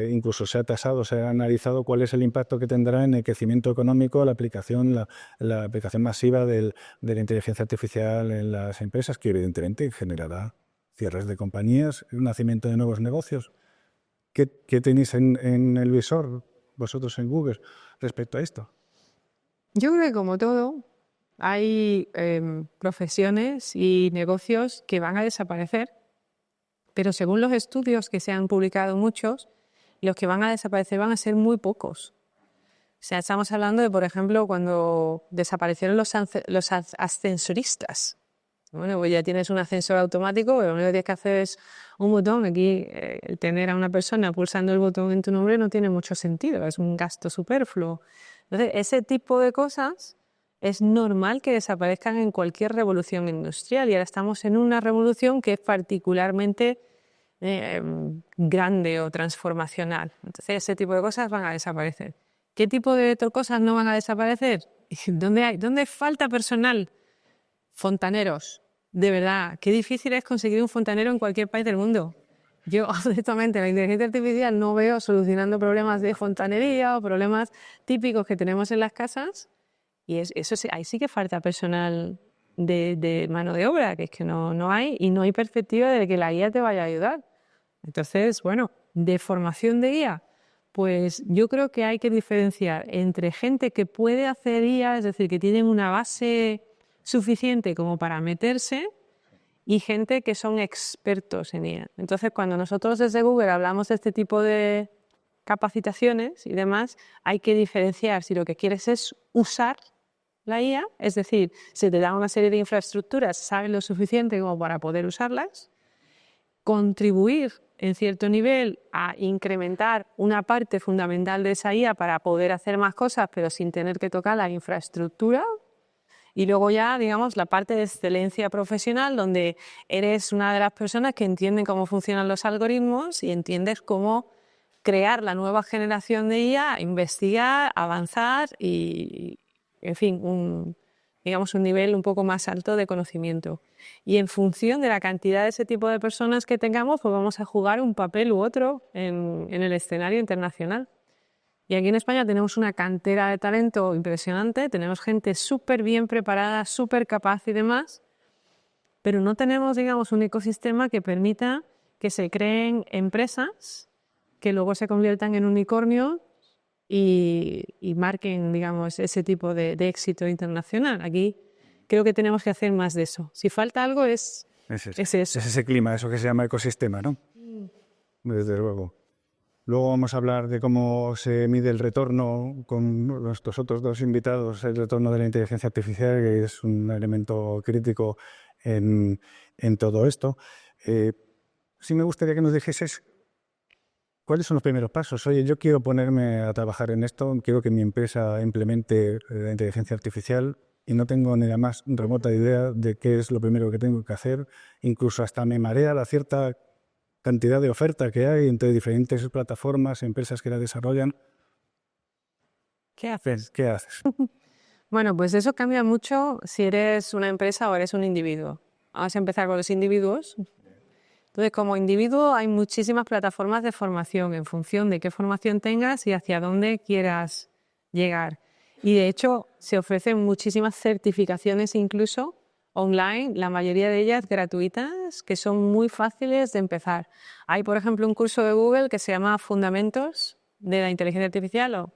incluso se ha tasado, se ha analizado cuál es el impacto que tendrá en el crecimiento económico la aplicación masiva de la inteligencia artificial en las empresas, que evidentemente generará cierres de compañías, un nacimiento de nuevos negocios. ¿Qué tenéis en el visor, vosotros en Google, respecto a esto? Yo creo que como todo, hay profesiones y negocios que van a desaparecer, pero según los estudios que se han publicado muchos, los que van a desaparecer van a ser muy pocos. O sea, estamos hablando de, por ejemplo, cuando desaparecieron los ascensoristas. Bueno, pues ya tienes un ascensor automático, pero lo único que tienes que hacer es un botón. Aquí, tener a una persona pulsando el botón en tu nombre no tiene mucho sentido, es un gasto superfluo. Entonces, ese tipo de cosas es normal que desaparezcan en cualquier revolución industrial. Y ahora estamos en una revolución que es particularmente grande o transformacional. Entonces, ese tipo de cosas van a desaparecer. ¿Qué tipo de cosas no van a desaparecer? ¿Dónde falta personal? Fontaneros. De verdad, qué difícil es conseguir un fontanero en cualquier país del mundo. Yo, honestamente, la inteligencia artificial no veo solucionando problemas de fontanería o problemas típicos que tenemos en las casas. Y ahí sí que falta personal de mano de obra, que es que no hay, y no hay perspectiva de que la IA te vaya a ayudar. Entonces, bueno, de formación de IA, pues yo creo que hay que diferenciar entre gente que puede hacer IA, es decir, que tienen una base suficiente como para meterse, y gente que son expertos en IA. Entonces, cuando nosotros desde Google hablamos de este tipo de capacitaciones y demás, hay que diferenciar si lo que quieres es usar la IA, es decir, se te da una serie de infraestructuras, sabes lo suficiente como para poder usarlas, contribuir en cierto nivel a incrementar una parte fundamental de esa IA para poder hacer más cosas, pero sin tener que tocar la infraestructura. Y luego ya, digamos, la parte de excelencia profesional, donde eres una de las personas que entienden cómo funcionan los algoritmos y entiendes cómo crear la nueva generación de IA, investigar, avanzar y, en fin, digamos, un nivel un poco más alto de conocimiento. Y en función de la cantidad de ese tipo de personas que tengamos, pues vamos a jugar un papel u otro en el escenario internacional. Y aquí en España tenemos una cantera de talento impresionante, tenemos gente súper bien preparada, súper capaz y demás, pero no tenemos, digamos, un ecosistema que permita que se creen empresas que luego se conviertan en unicornios y marquen, digamos, ese tipo de éxito internacional. Aquí creo que tenemos que hacer más de eso. Si falta algo es eso. Es ese clima, eso que se llama ecosistema, ¿no? Desde luego. Luego vamos a hablar de cómo se mide el retorno con nuestros otros dos invitados, el retorno de la inteligencia artificial, que es un elemento crítico en todo esto. Sí me gustaría que nos dijeses cuáles son los primeros pasos. Oye, yo quiero ponerme a trabajar en esto, quiero que mi empresa implemente la inteligencia artificial y no tengo ni la más remota idea de qué es lo primero que tengo que hacer. Incluso hasta me marea la cierta cantidad de oferta que hay entre diferentes plataformas, empresas que la desarrollan. ¿Qué haces? ¿Qué haces? Bueno, pues eso cambia mucho si eres una empresa o eres un individuo. Vamos a empezar con los individuos. Entonces, como individuo hay muchísimas plataformas de formación en función de qué formación tengas y hacia dónde quieras llegar. Y de hecho, se ofrecen muchísimas certificaciones incluso online, la mayoría de ellas gratuitas, que son muy fáciles de empezar. Hay, por ejemplo, un curso de Google que se llama Fundamentos de la Inteligencia Artificial o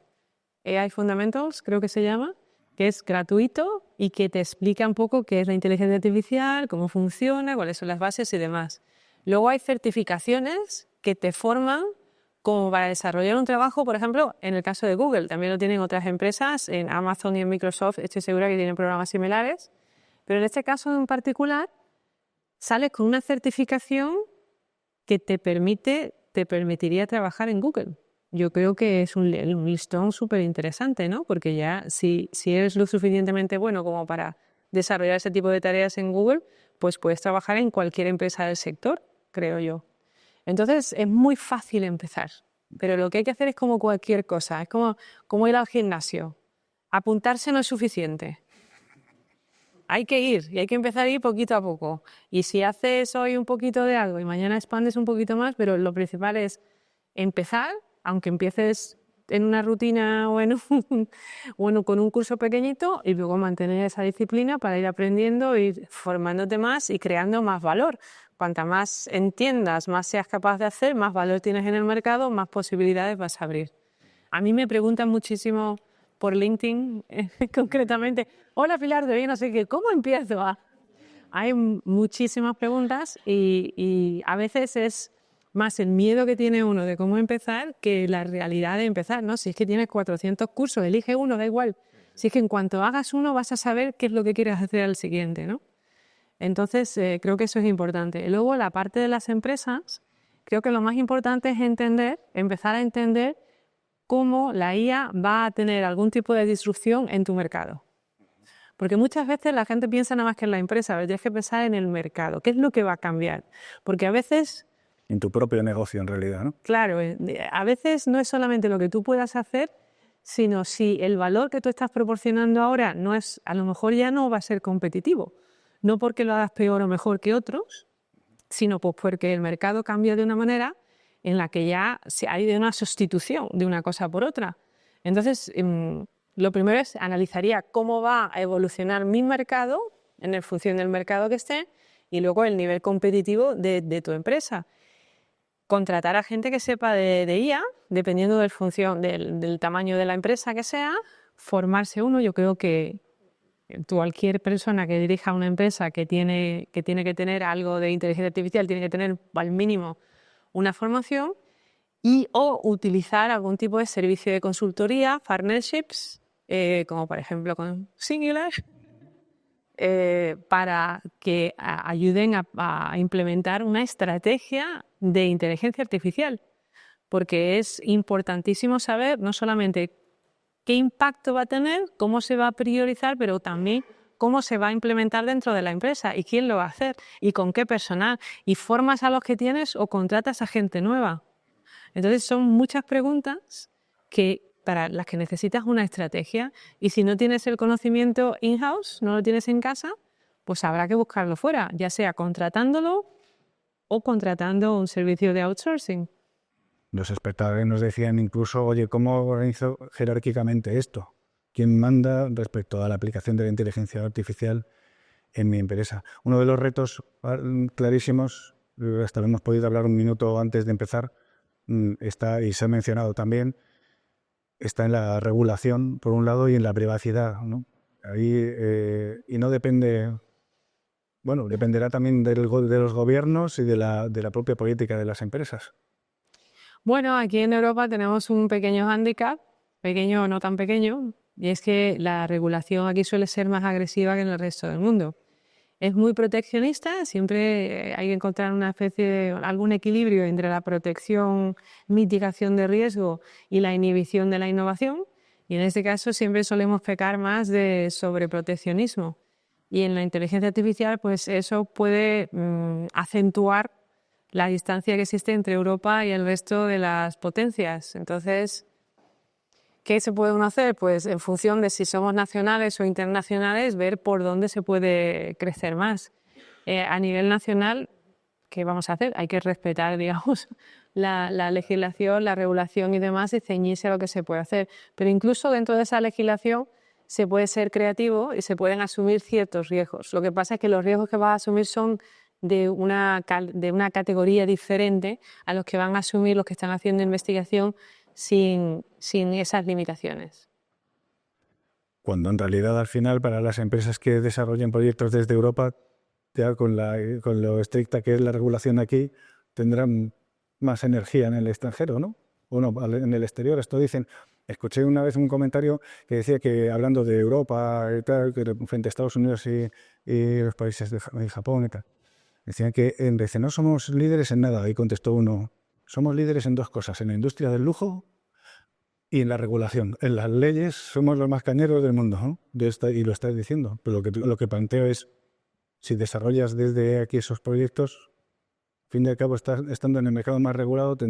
AI Fundamentals, creo que se llama, que es gratuito y que te explica un poco qué es la inteligencia artificial, cómo funciona, cuáles son las bases y demás. Luego hay certificaciones que te forman como para desarrollar un trabajo, por ejemplo, en el caso de Google, también lo tienen otras empresas, en Amazon y en Microsoft estoy segura que tienen programas similares, pero en este caso en particular sales con una certificación que te permitiría trabajar en Google. Yo creo que es un listón súper interesante, ¿no? Porque ya si eres lo suficientemente bueno como para desarrollar ese tipo de tareas en Google, pues puedes trabajar en cualquier empresa del sector, creo yo. Entonces es muy fácil empezar, pero lo que hay que hacer es como cualquier cosa, es como ir al gimnasio. Apuntarse no es suficiente. Hay que ir y hay que empezar a ir poquito a poco. Y si haces hoy un poquito de algo y mañana expandes un poquito más, pero lo principal es empezar, aunque empieces en una rutina o con un curso pequeñito, y luego mantener esa disciplina para ir aprendiendo, ir formándote más y creando más valor. Cuanta más entiendas, más seas capaz de hacer, más valor tienes en el mercado, más posibilidades vas a abrir. A mí me preguntan muchísimo por LinkedIn, concretamente, hola Pilar, de bien, no sé qué, ¿cómo empiezo? Hay muchísimas preguntas y a veces es más el miedo que tiene uno de cómo empezar que la realidad de empezar, ¿no? Si es que tienes 400 cursos, elige uno, da igual. Si es que en cuanto hagas uno vas a saber qué es lo que quieres hacer al siguiente, ¿no? Entonces, creo que eso es importante. Y luego, la parte de las empresas, creo que lo más importante es empezar a entender cómo la IA va a tener algún tipo de disrupción en tu mercado. Porque muchas veces la gente piensa nada más que en la empresa, pero tienes que pensar en el mercado. ¿Qué es lo que va a cambiar? Porque a veces... En tu propio negocio, en realidad, ¿no? Claro, a veces no es solamente lo que tú puedas hacer, sino si el valor que tú estás proporcionando ahora no es, a lo mejor ya no va a ser competitivo. No porque lo hagas peor o mejor que otros, sino pues porque el mercado cambia de una manera en la que ya hay de una sustitución de una cosa por otra. Entonces, lo primero es analizaría cómo va a evolucionar mi mercado en función del mercado que esté y luego el nivel competitivo de tu empresa. Contratar a gente que sepa de IA, dependiendo del tamaño de la empresa que sea, formarse uno. Yo creo que cualquier persona que dirija una empresa que tiene que tener algo de inteligencia artificial tiene que tener al mínimo una formación o utilizar algún tipo de servicio de consultoría, partnerships, como por ejemplo con Singular, para que ayuden a implementar una estrategia de inteligencia artificial, porque es importantísimo saber no solamente qué impacto va a tener, cómo se va a priorizar, pero también cómo se va a implementar dentro de la empresa y quién lo va a hacer y con qué personal y formas a los que tienes o contratas a gente nueva. Entonces son muchas preguntas para las que necesitas una estrategia y si no tienes el conocimiento in-house, no lo tienes en casa, pues habrá que buscarlo fuera, ya sea contratándolo o contratando un servicio de outsourcing. Los espectadores nos decían incluso, oye, ¿cómo organizo jerárquicamente esto? ¿Quién manda respecto a la aplicación de la inteligencia artificial en mi empresa? Uno de los retos clarísimos, hasta lo hemos podido hablar un minuto antes de empezar, está, y se ha mencionado también, está en la regulación, por un lado, y en la privacidad, ¿no? Ahí, y no depende... Bueno, dependerá también de los gobiernos y de la propia política de las empresas. Bueno, aquí en Europa tenemos un pequeño hándicap, pequeño o no tan pequeño, y es que la regulación aquí suele ser más agresiva que en el resto del mundo. Es muy proteccionista, siempre hay que encontrar algún equilibrio entre la protección, mitigación de riesgo y la inhibición de la innovación, y en este caso siempre solemos pecar más de sobreproteccionismo. Y en la inteligencia artificial, pues eso puede acentuar la distancia que existe entre Europa y el resto de las potencias. Entonces, ¿qué se puede uno hacer? Pues en función de si somos nacionales o internacionales, ver por dónde se puede crecer más. A nivel nacional, ¿qué vamos a hacer? Hay que respetar, digamos, la legislación, la regulación y demás y ceñirse a lo que se puede hacer. Pero incluso dentro de esa legislación se puede ser creativo y se pueden asumir ciertos riesgos. Lo que pasa es que los riesgos que vas a asumir son de una categoría diferente a los que van a asumir los que están haciendo investigación sin esas limitaciones. Cuando en realidad al final para las empresas que desarrollen proyectos desde Europa, ya con lo estricta que es la regulación aquí, tendrán más energía en el extranjero, ¿no? O no, en el exterior. Esto dicen, escuché una vez un comentario que decía que hablando de Europa y tal, que frente a Estados Unidos y los países de Japón y tal, decían que dice, no somos líderes en nada. Y contestó uno, somos líderes en dos cosas, en la industria del lujo y en la regulación. En las leyes somos los más cañeros del mundo, ¿no? Y lo estás diciendo. Pero lo que planteo es, si desarrollas desde aquí esos proyectos, al fin y al cabo, estando en el mercado más regulado, te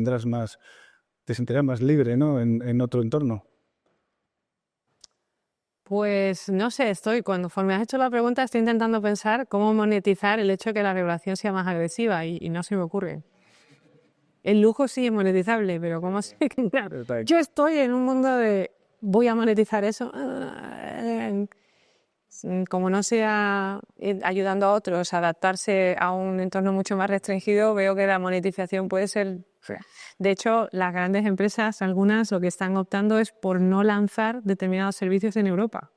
sentirás más libre, ¿no? En otro entorno. Pues no sé, conforme has hecho la pregunta, estoy intentando pensar cómo monetizar el hecho de que la regulación sea más agresiva y no se me ocurre. El lujo sí es monetizable, pero ¿cómo se...? Yo estoy en un mundo de voy a monetizar eso. Como no sea ayudando a otros a adaptarse a un entorno mucho más restringido, veo que la monetización puede ser... De hecho, las grandes empresas, algunas, lo que están optando es por no lanzar determinados servicios en Europa.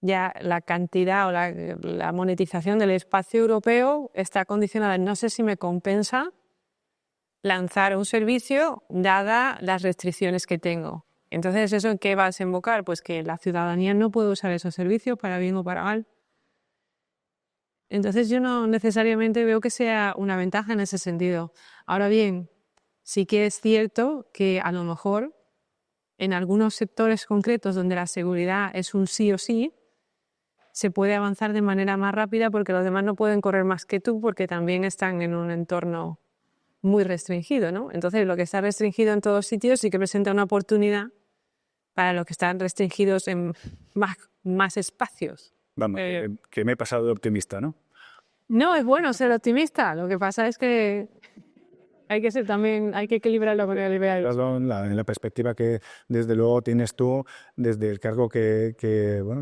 Ya la cantidad o la monetización del espacio europeo está condicionada. No sé si me compensa lanzar un servicio dada las restricciones que tengo. Entonces, ¿eso en qué va a desembocar? Pues que la ciudadanía no puede usar esos servicios para bien o para mal. Entonces, yo no necesariamente veo que sea una ventaja en ese sentido. Ahora bien, sí que es cierto que a lo mejor en algunos sectores concretos donde la seguridad es un sí o sí, se puede avanzar de manera más rápida porque los demás no pueden correr más que tú porque también están en un entorno muy restringido, ¿no? Entonces, lo que está restringido en todos sitios sí que presenta una oportunidad para los que están restringidos en más espacios. Vamos, que me he pasado de optimista, ¿no? No, es bueno ser optimista. Lo que pasa es que hay que equilibrarlo con el liberalismo. En la perspectiva que desde luego tienes tú desde el cargo que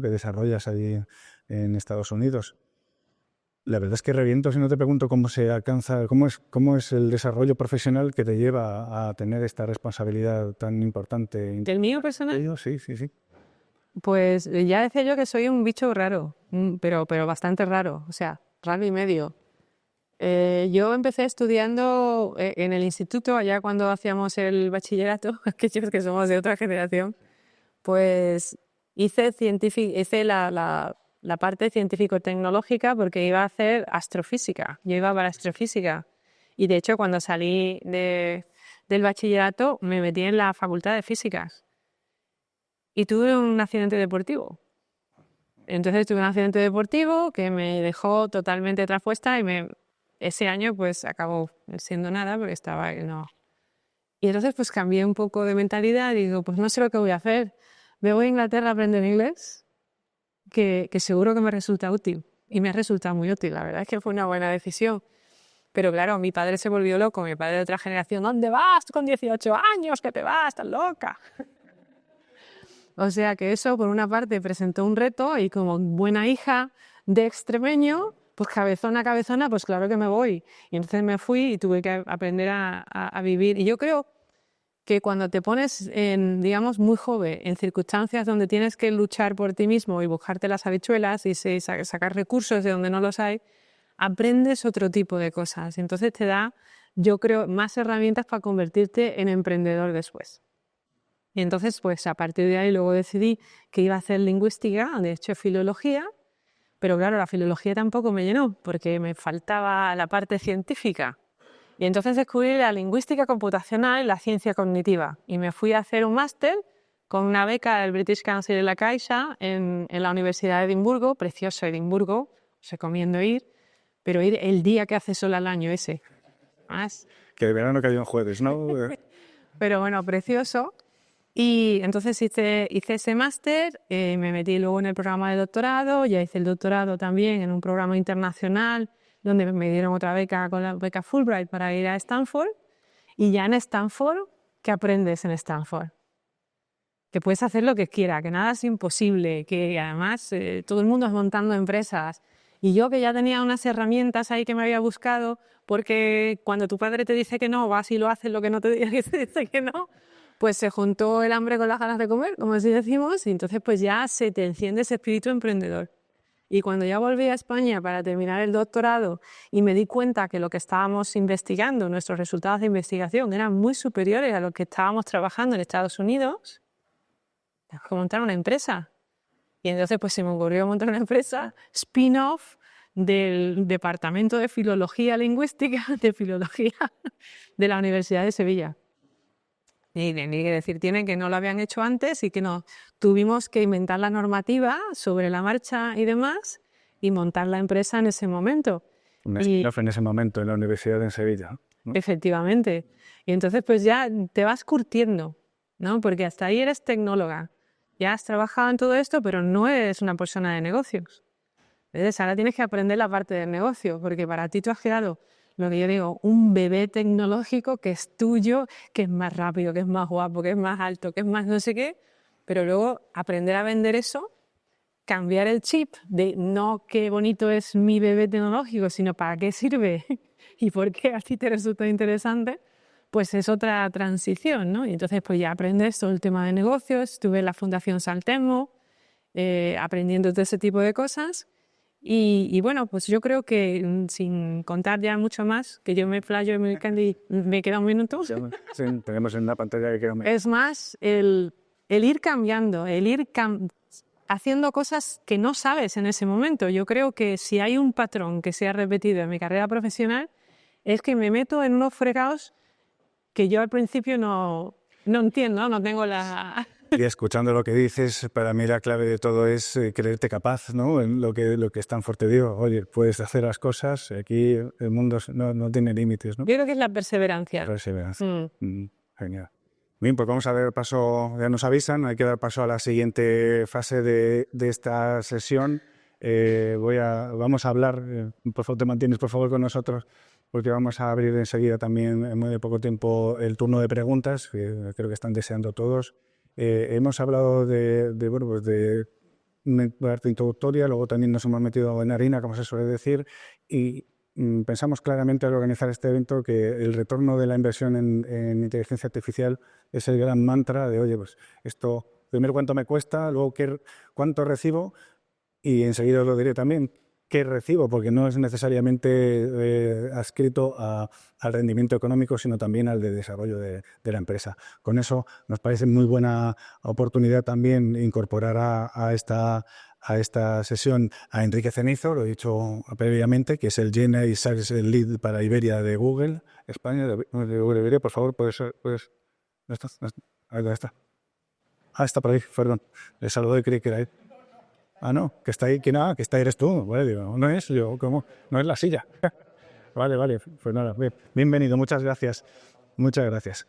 desarrollas allí en Estados Unidos. La verdad es que reviento si no te pregunto cómo se alcanza, cómo es el desarrollo profesional que te lleva a tener esta responsabilidad tan importante. ¿Del mío personal? Sí. Pues ya decía yo que soy un bicho raro, pero bastante raro, o sea, raro y medio. Yo empecé estudiando en el instituto, allá cuando hacíamos el bachillerato, aquellos que somos de otra generación, pues hice la parte científico-tecnológica porque iba a hacer astrofísica. Yo iba para astrofísica. Y de hecho, cuando salí del bachillerato, me metí en la facultad de físicas. Y tuve un accidente deportivo. Entonces tuve un accidente deportivo que me dejó totalmente traspuesta y ese año pues acabó siendo nada porque no. Y entonces pues cambié un poco de mentalidad y digo, pues no sé lo que voy a hacer. Me voy a Inglaterra a aprender inglés, que seguro que me resulta útil. Y me ha resultado muy útil, la verdad es que fue una buena decisión. Pero claro, mi padre se volvió loco, mi padre de otra generación, ¿dónde vas con 18 años? ¿Qué te vas? ¿Estás loca? O sea que eso, por una parte, presentó un reto y como buena hija de extremeño, pues cabezona, pues claro que me voy. Y entonces me fui y tuve que aprender a vivir. Y yo creo que cuando te pones, digamos, muy joven, en circunstancias donde tienes que luchar por ti mismo y buscarte las habichuelas y sacar recursos de donde no los hay, aprendes otro tipo de cosas. Entonces te da, yo creo, más herramientas para convertirte en emprendedor después. Y entonces, pues a partir de ahí luego decidí que iba a hacer lingüística, de hecho filología, pero claro, la filología tampoco me llenó porque me faltaba la parte científica. Y entonces descubrí la lingüística computacional y la ciencia cognitiva. Y me fui a hacer un máster con una beca del British Council y la Caixa en la Universidad de Edimburgo, precioso Edimburgo, os recomiendo ir, pero ir el día que hace sol al año ese. ¿Más? Que de verano cayó en jueves, ¿no? Pero bueno, precioso. Y entonces hice ese máster, me metí luego en el programa de doctorado, ya hice el doctorado también en un programa internacional donde me dieron otra beca con la beca Fulbright para ir a Stanford. Y ya en Stanford, ¿qué aprendes en Stanford? Que puedes hacer lo que quieras, que nada es imposible, que además todo el mundo es montando empresas. Y yo que ya tenía unas herramientas ahí que me había buscado, porque cuando tu padre te dice que no, vas y lo haces lo que no te diga que te dice que no, pues se juntó el hambre con las ganas de comer, como así decimos, y entonces pues ya se te enciende ese espíritu emprendedor. Y cuando ya volví a España para terminar el doctorado y me di cuenta que lo que estábamos investigando, nuestros resultados de investigación eran muy superiores a lo que estábamos trabajando en Estados Unidos, tengo que montar una empresa. Y entonces pues se me ocurrió montar una empresa spin-off del Departamento de Filología Lingüística de Filología de la Universidad de Sevilla. Ni que decir tienen que no lo habían hecho antes y que no tuvimos que inventar la normativa sobre la marcha y demás y montar la empresa en ese momento. Un spin-off en ese momento en la Universidad de Sevilla, ¿no? Efectivamente. Y entonces pues ya te vas curtiendo, ¿no? Porque hasta ahí eres tecnóloga. Ya has trabajado en todo esto, pero no eres una persona de negocios. Entonces ahora tienes que aprender la parte del negocio, porque para ti tú has creado lo que yo digo, un bebé tecnológico que es tuyo, que es más rápido, que es más guapo, que es más alto, que es más no sé qué, pero luego aprender a vender eso, cambiar el chip de no qué bonito es mi bebé tecnológico, sino para qué sirve y por qué a ti te resulta interesante, pues es otra transición, ¿no? Y entonces pues ya aprendes todo el tema de negocios, estuve en la Fundación Saltemo, aprendiendo todo ese tipo de cosas. Y bueno, pues yo creo que sin contar ya mucho más, que yo me playo y me queda un minuto. Sí, tenemos en la pantalla que queda un minuto. Es más el ir cambiando, haciendo cosas que no sabes en ese momento. Yo creo que si hay un patrón que se ha repetido en mi carrera profesional, es que me meto en unos fregados que yo al principio no entiendo, no tengo Y escuchando lo que dices, para mí la clave de todo es creerte capaz, ¿no? En lo que Stanford te digo, oye, puedes hacer las cosas, aquí el mundo no tiene límites, ¿no? Yo creo que es la perseverancia. Perseverancia. Genial. Bien, pues vamos a dar paso, ya nos avisan, hay que dar paso a la siguiente fase de esta sesión. Vamos a hablar, por favor, te mantienes por favor con nosotros, porque vamos a abrir enseguida también en muy poco tiempo el turno de preguntas, que creo que están deseando todos. Hemos hablado de una parte introductoria, luego también nos hemos metido en harina, como se suele decir, y pensamos claramente al organizar este evento que el retorno de la inversión en inteligencia artificial es el gran mantra de, oye, pues esto, primero cuánto me cuesta, luego cuánto recibo, y enseguida os lo diré también, qué recibo, porque no es necesariamente adscrito al rendimiento económico, sino también al de desarrollo de la empresa. Con eso nos parece muy buena oportunidad también incorporar a esta sesión a Enrique Cenizo, lo he dicho previamente, que es el GNI Sales Lead para Iberia de Google, España, de Google Iberia. Por favor, puedes ¿dónde estás? Ahí está. Está por ahí, perdón. Le saludo y creí que era él. No, que está ahí, que está ahí eres tú. Vale, digo, no es yo, ¿cómo? No es la silla. Vale, pues nada, bienvenido, muchas gracias. Muchas gracias.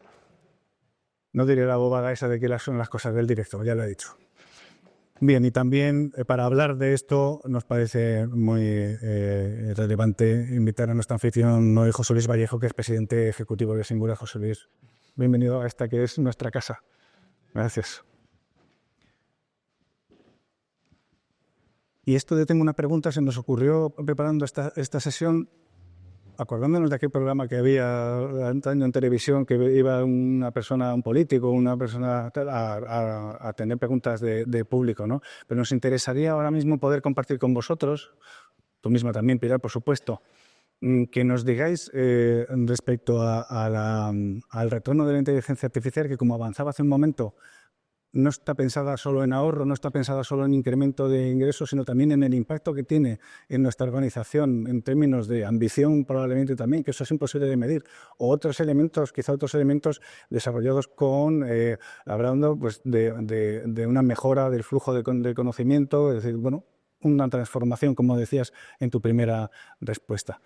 No diré la bobada esa de que son las cosas del directo, ya lo he dicho. Bien, y también para hablar de esto nos parece muy relevante invitar a nuestro anfitrión Noé José Luis Vallejo, que es presidente ejecutivo de Singular. José Luis, bienvenido a esta que es nuestra casa. Gracias. Y esto de tengo una pregunta, se nos ocurrió preparando esta sesión, acordándonos de aquel programa que había antaño en televisión, que iba una persona, un político, una persona a tener preguntas de público, ¿no? Pero nos interesaría ahora mismo poder compartir con vosotros, tú misma también, Pilar, por supuesto, que nos digáis respecto al retorno de la inteligencia artificial, que como avanzaba hace un momento, no está pensada solo en ahorro, no está pensada solo en incremento de ingresos, sino también en el impacto que tiene en nuestra organización en términos de ambición, probablemente también, que eso es imposible de medir, o otros elementos, quizá otros elementos desarrollados hablando pues, de una mejora del flujo de conocimiento, es decir, bueno, una transformación, como decías en tu primera respuesta.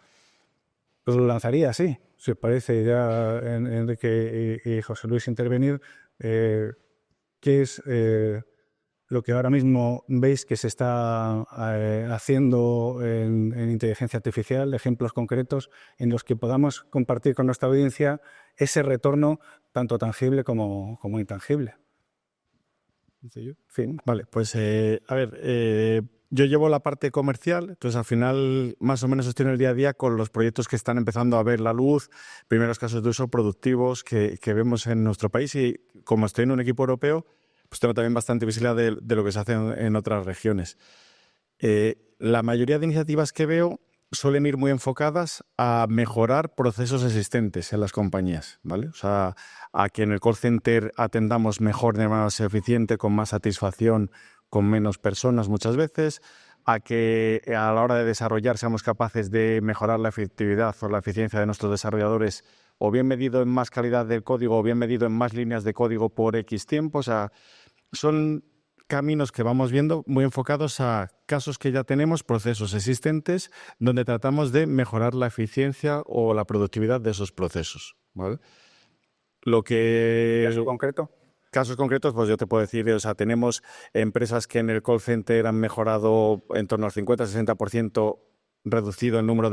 Pues lo lanzaría así, si os parece ya Enrique y José Luis intervenir. ¿Qué es lo que ahora mismo veis que se está haciendo en inteligencia artificial? Ejemplos concretos en los que podamos compartir con nuestra audiencia ese retorno tanto tangible como intangible. Fin. Vale, pues a ver, yo llevo la parte comercial, entonces al final más o menos estoy en el día a día con los proyectos que están empezando a ver la luz, primeros casos de uso productivos que vemos en nuestro país, y como estoy en un equipo europeo, pues tengo también bastante visibilidad de lo que se hace en otras regiones. La mayoría de iniciativas que veo suelen ir muy enfocadas a mejorar procesos existentes en las compañías, ¿vale? O sea, a que en el call center atendamos mejor, de manera más eficiente, con más satisfacción, con menos personas muchas veces, a que a la hora de desarrollar seamos capaces de mejorar la efectividad o la eficiencia de nuestros desarrolladores, o bien medido en más calidad del código, o bien medido en más líneas de código por X tiempo. O sea, son caminos que vamos viendo muy enfocados a casos que ya tenemos, procesos existentes, donde tratamos de mejorar la eficiencia o la productividad de esos procesos, ¿vale? ¿Caso concreto? Casos concretos, pues yo te puedo decir, o sea, tenemos empresas que en el call center han mejorado en torno al 50-60%, reducido el número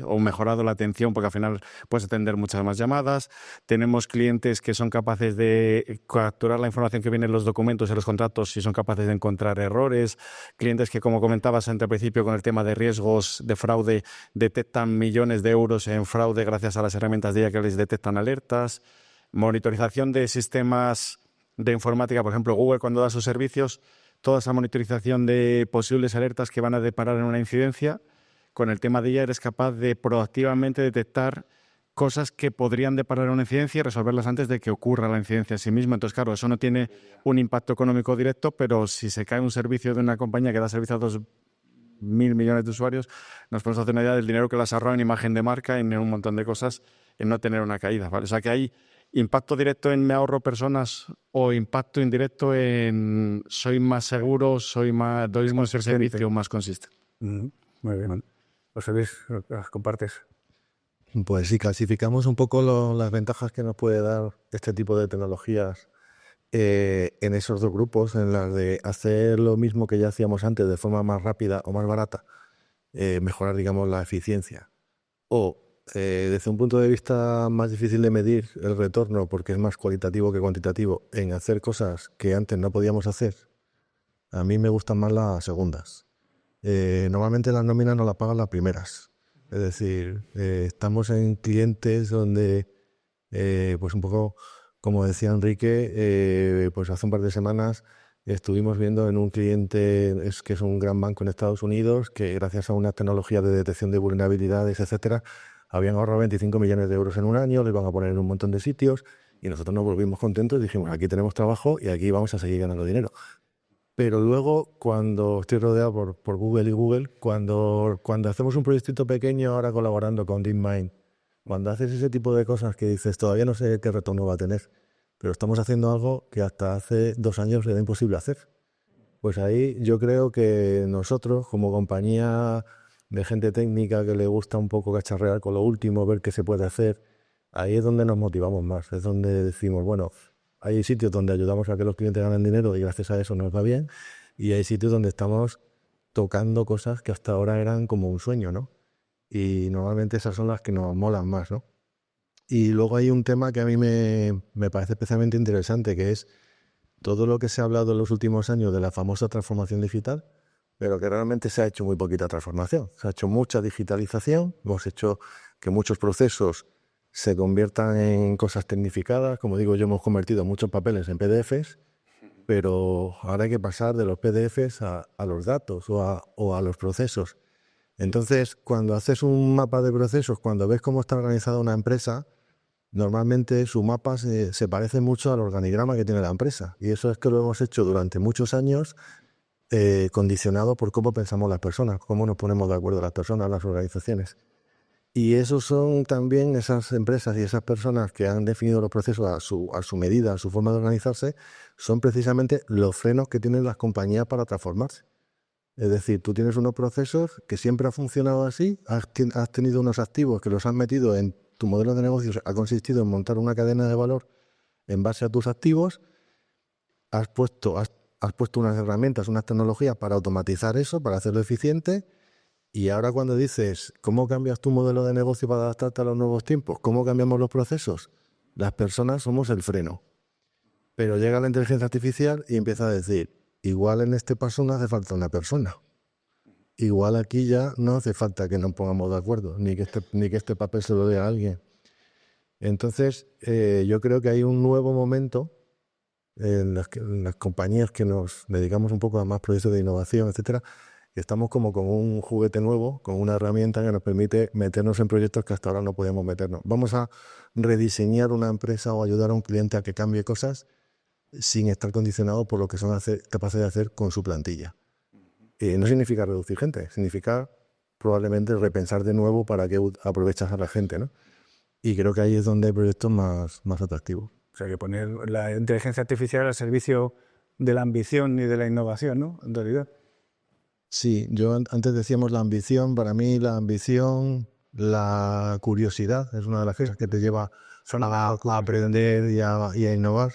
o mejorado la atención, porque al final puedes atender muchas más llamadas. Tenemos clientes que son capaces de capturar la información que viene en los documentos y los contratos y son capaces de encontrar errores. Clientes que, como comentabas antes al principio con el tema de riesgos de fraude, detectan millones de euros en fraude gracias a las herramientas de IA que les detectan alertas. Monitorización de sistemas de informática, por ejemplo, Google cuando da sus servicios, toda esa monitorización de posibles alertas que van a deparar en una incidencia. Con el tema de IA eres capaz de proactivamente detectar cosas que podrían deparar una incidencia y resolverlas antes de que ocurra la incidencia en sí misma. Entonces, claro, eso no tiene un impacto económico directo, pero si se cae un servicio de una compañía que da servicio a 2.000 millones de usuarios, nos podemos hacer una idea del dinero que las ahorra en imagen de marca, en un montón de cosas, en no tener una caída, ¿vale? O sea que hay ¿impacto directo en me ahorro personas o impacto indirecto en soy más seguro, doy un servicio más consistente? Muy bien. José Luis, ¿las compartes? Pues sí, clasificamos un poco las ventajas que nos puede dar este tipo de tecnologías en esos dos grupos, en las de hacer lo mismo que ya hacíamos antes de forma más rápida o más barata, mejorar, digamos, la eficiencia. O, desde un punto de vista más difícil de medir el retorno, porque es más cualitativo que cuantitativo, en hacer cosas que antes no podíamos hacer, a mí me gustan más las segundas. Normalmente las nóminas no las pagan las primeras. Es decir, estamos en clientes donde, pues un poco, como decía Enrique, pues hace un par de semanas estuvimos viendo en un cliente que es un gran banco en Estados Unidos, que gracias a una tecnología de detección de vulnerabilidades, etcétera, habían ahorrado 25 millones de euros en un año, les van a poner en un montón de sitios, y nosotros nos volvimos contentos y dijimos, aquí tenemos trabajo y aquí vamos a seguir ganando dinero. Pero luego, cuando estoy rodeado por Google y Google, cuando hacemos un proyectito pequeño, ahora colaborando con DeepMind, cuando haces ese tipo de cosas que dices, todavía no sé qué retorno va a tener, pero estamos haciendo algo que hasta hace 2 años era imposible hacer. Pues ahí yo creo que nosotros, como compañía de gente técnica que le gusta un poco cacharrear con lo último, ver qué se puede hacer, ahí es donde nos motivamos más, es donde decimos, bueno, hay sitios donde ayudamos a que los clientes ganen dinero y gracias a eso nos va bien, y hay sitios donde estamos tocando cosas que hasta ahora eran como un sueño, ¿no? Y normalmente esas son las que nos molan más, ¿no? Y luego hay un tema que a mí me parece especialmente interesante, que es todo lo que se ha hablado en los últimos años de la famosa transformación digital, pero que realmente se ha hecho muy poquita transformación. Se ha hecho mucha digitalización, hemos hecho que muchos procesos se conviertan en cosas tecnificadas. Como digo, yo hemos convertido muchos papeles en PDFs, pero ahora hay que pasar de los PDFs a los datos o a los procesos. Entonces, cuando haces un mapa de procesos, cuando ves cómo está organizada una empresa, normalmente su mapa se parece mucho al organigrama que tiene la empresa. Y eso es que lo hemos hecho durante muchos años, condicionado por cómo pensamos las personas, cómo nos ponemos de acuerdo las personas, las organizaciones. Y esos son también esas empresas y esas personas que han definido los procesos a su medida, a su forma de organizarse, son precisamente los frenos que tienen las compañías para transformarse. Es decir, tú tienes unos procesos que siempre han funcionado así, has tenido unos activos que los has metido en tu modelo de negocios, ha consistido en montar una cadena de valor en base a tus activos, has puesto unas herramientas, unas tecnologías para automatizar eso, para hacerlo eficiente. Y ahora cuando dices, ¿cómo cambias tu modelo de negocio para adaptarte a los nuevos tiempos? ¿Cómo cambiamos los procesos? Las personas somos el freno. Pero llega la inteligencia artificial y empieza a decir, igual en este paso no hace falta una persona. Igual aquí ya no hace falta que nos pongamos de acuerdo, ni que este papel se lo dé a alguien. Entonces, yo creo que hay un nuevo momento en las compañías que nos dedicamos un poco a más proyectos de innovación, etcétera, que estamos como con un juguete nuevo, con una herramienta que nos permite meternos en proyectos que hasta ahora no podíamos meternos. Vamos a rediseñar una empresa o ayudar a un cliente a que cambie cosas sin estar condicionado por lo que son capaces de hacer con su plantilla. No significa reducir gente, significa probablemente repensar de nuevo para que aprovechas a la gente, ¿no? Y creo que ahí es donde hay proyectos más atractivos. O sea, que poner la inteligencia artificial al servicio de la ambición y de la innovación, ¿no? En realidad. Sí, yo antes decíamos la ambición. Para mí la ambición, la curiosidad es una de las cosas que te lleva a aprender y a innovar.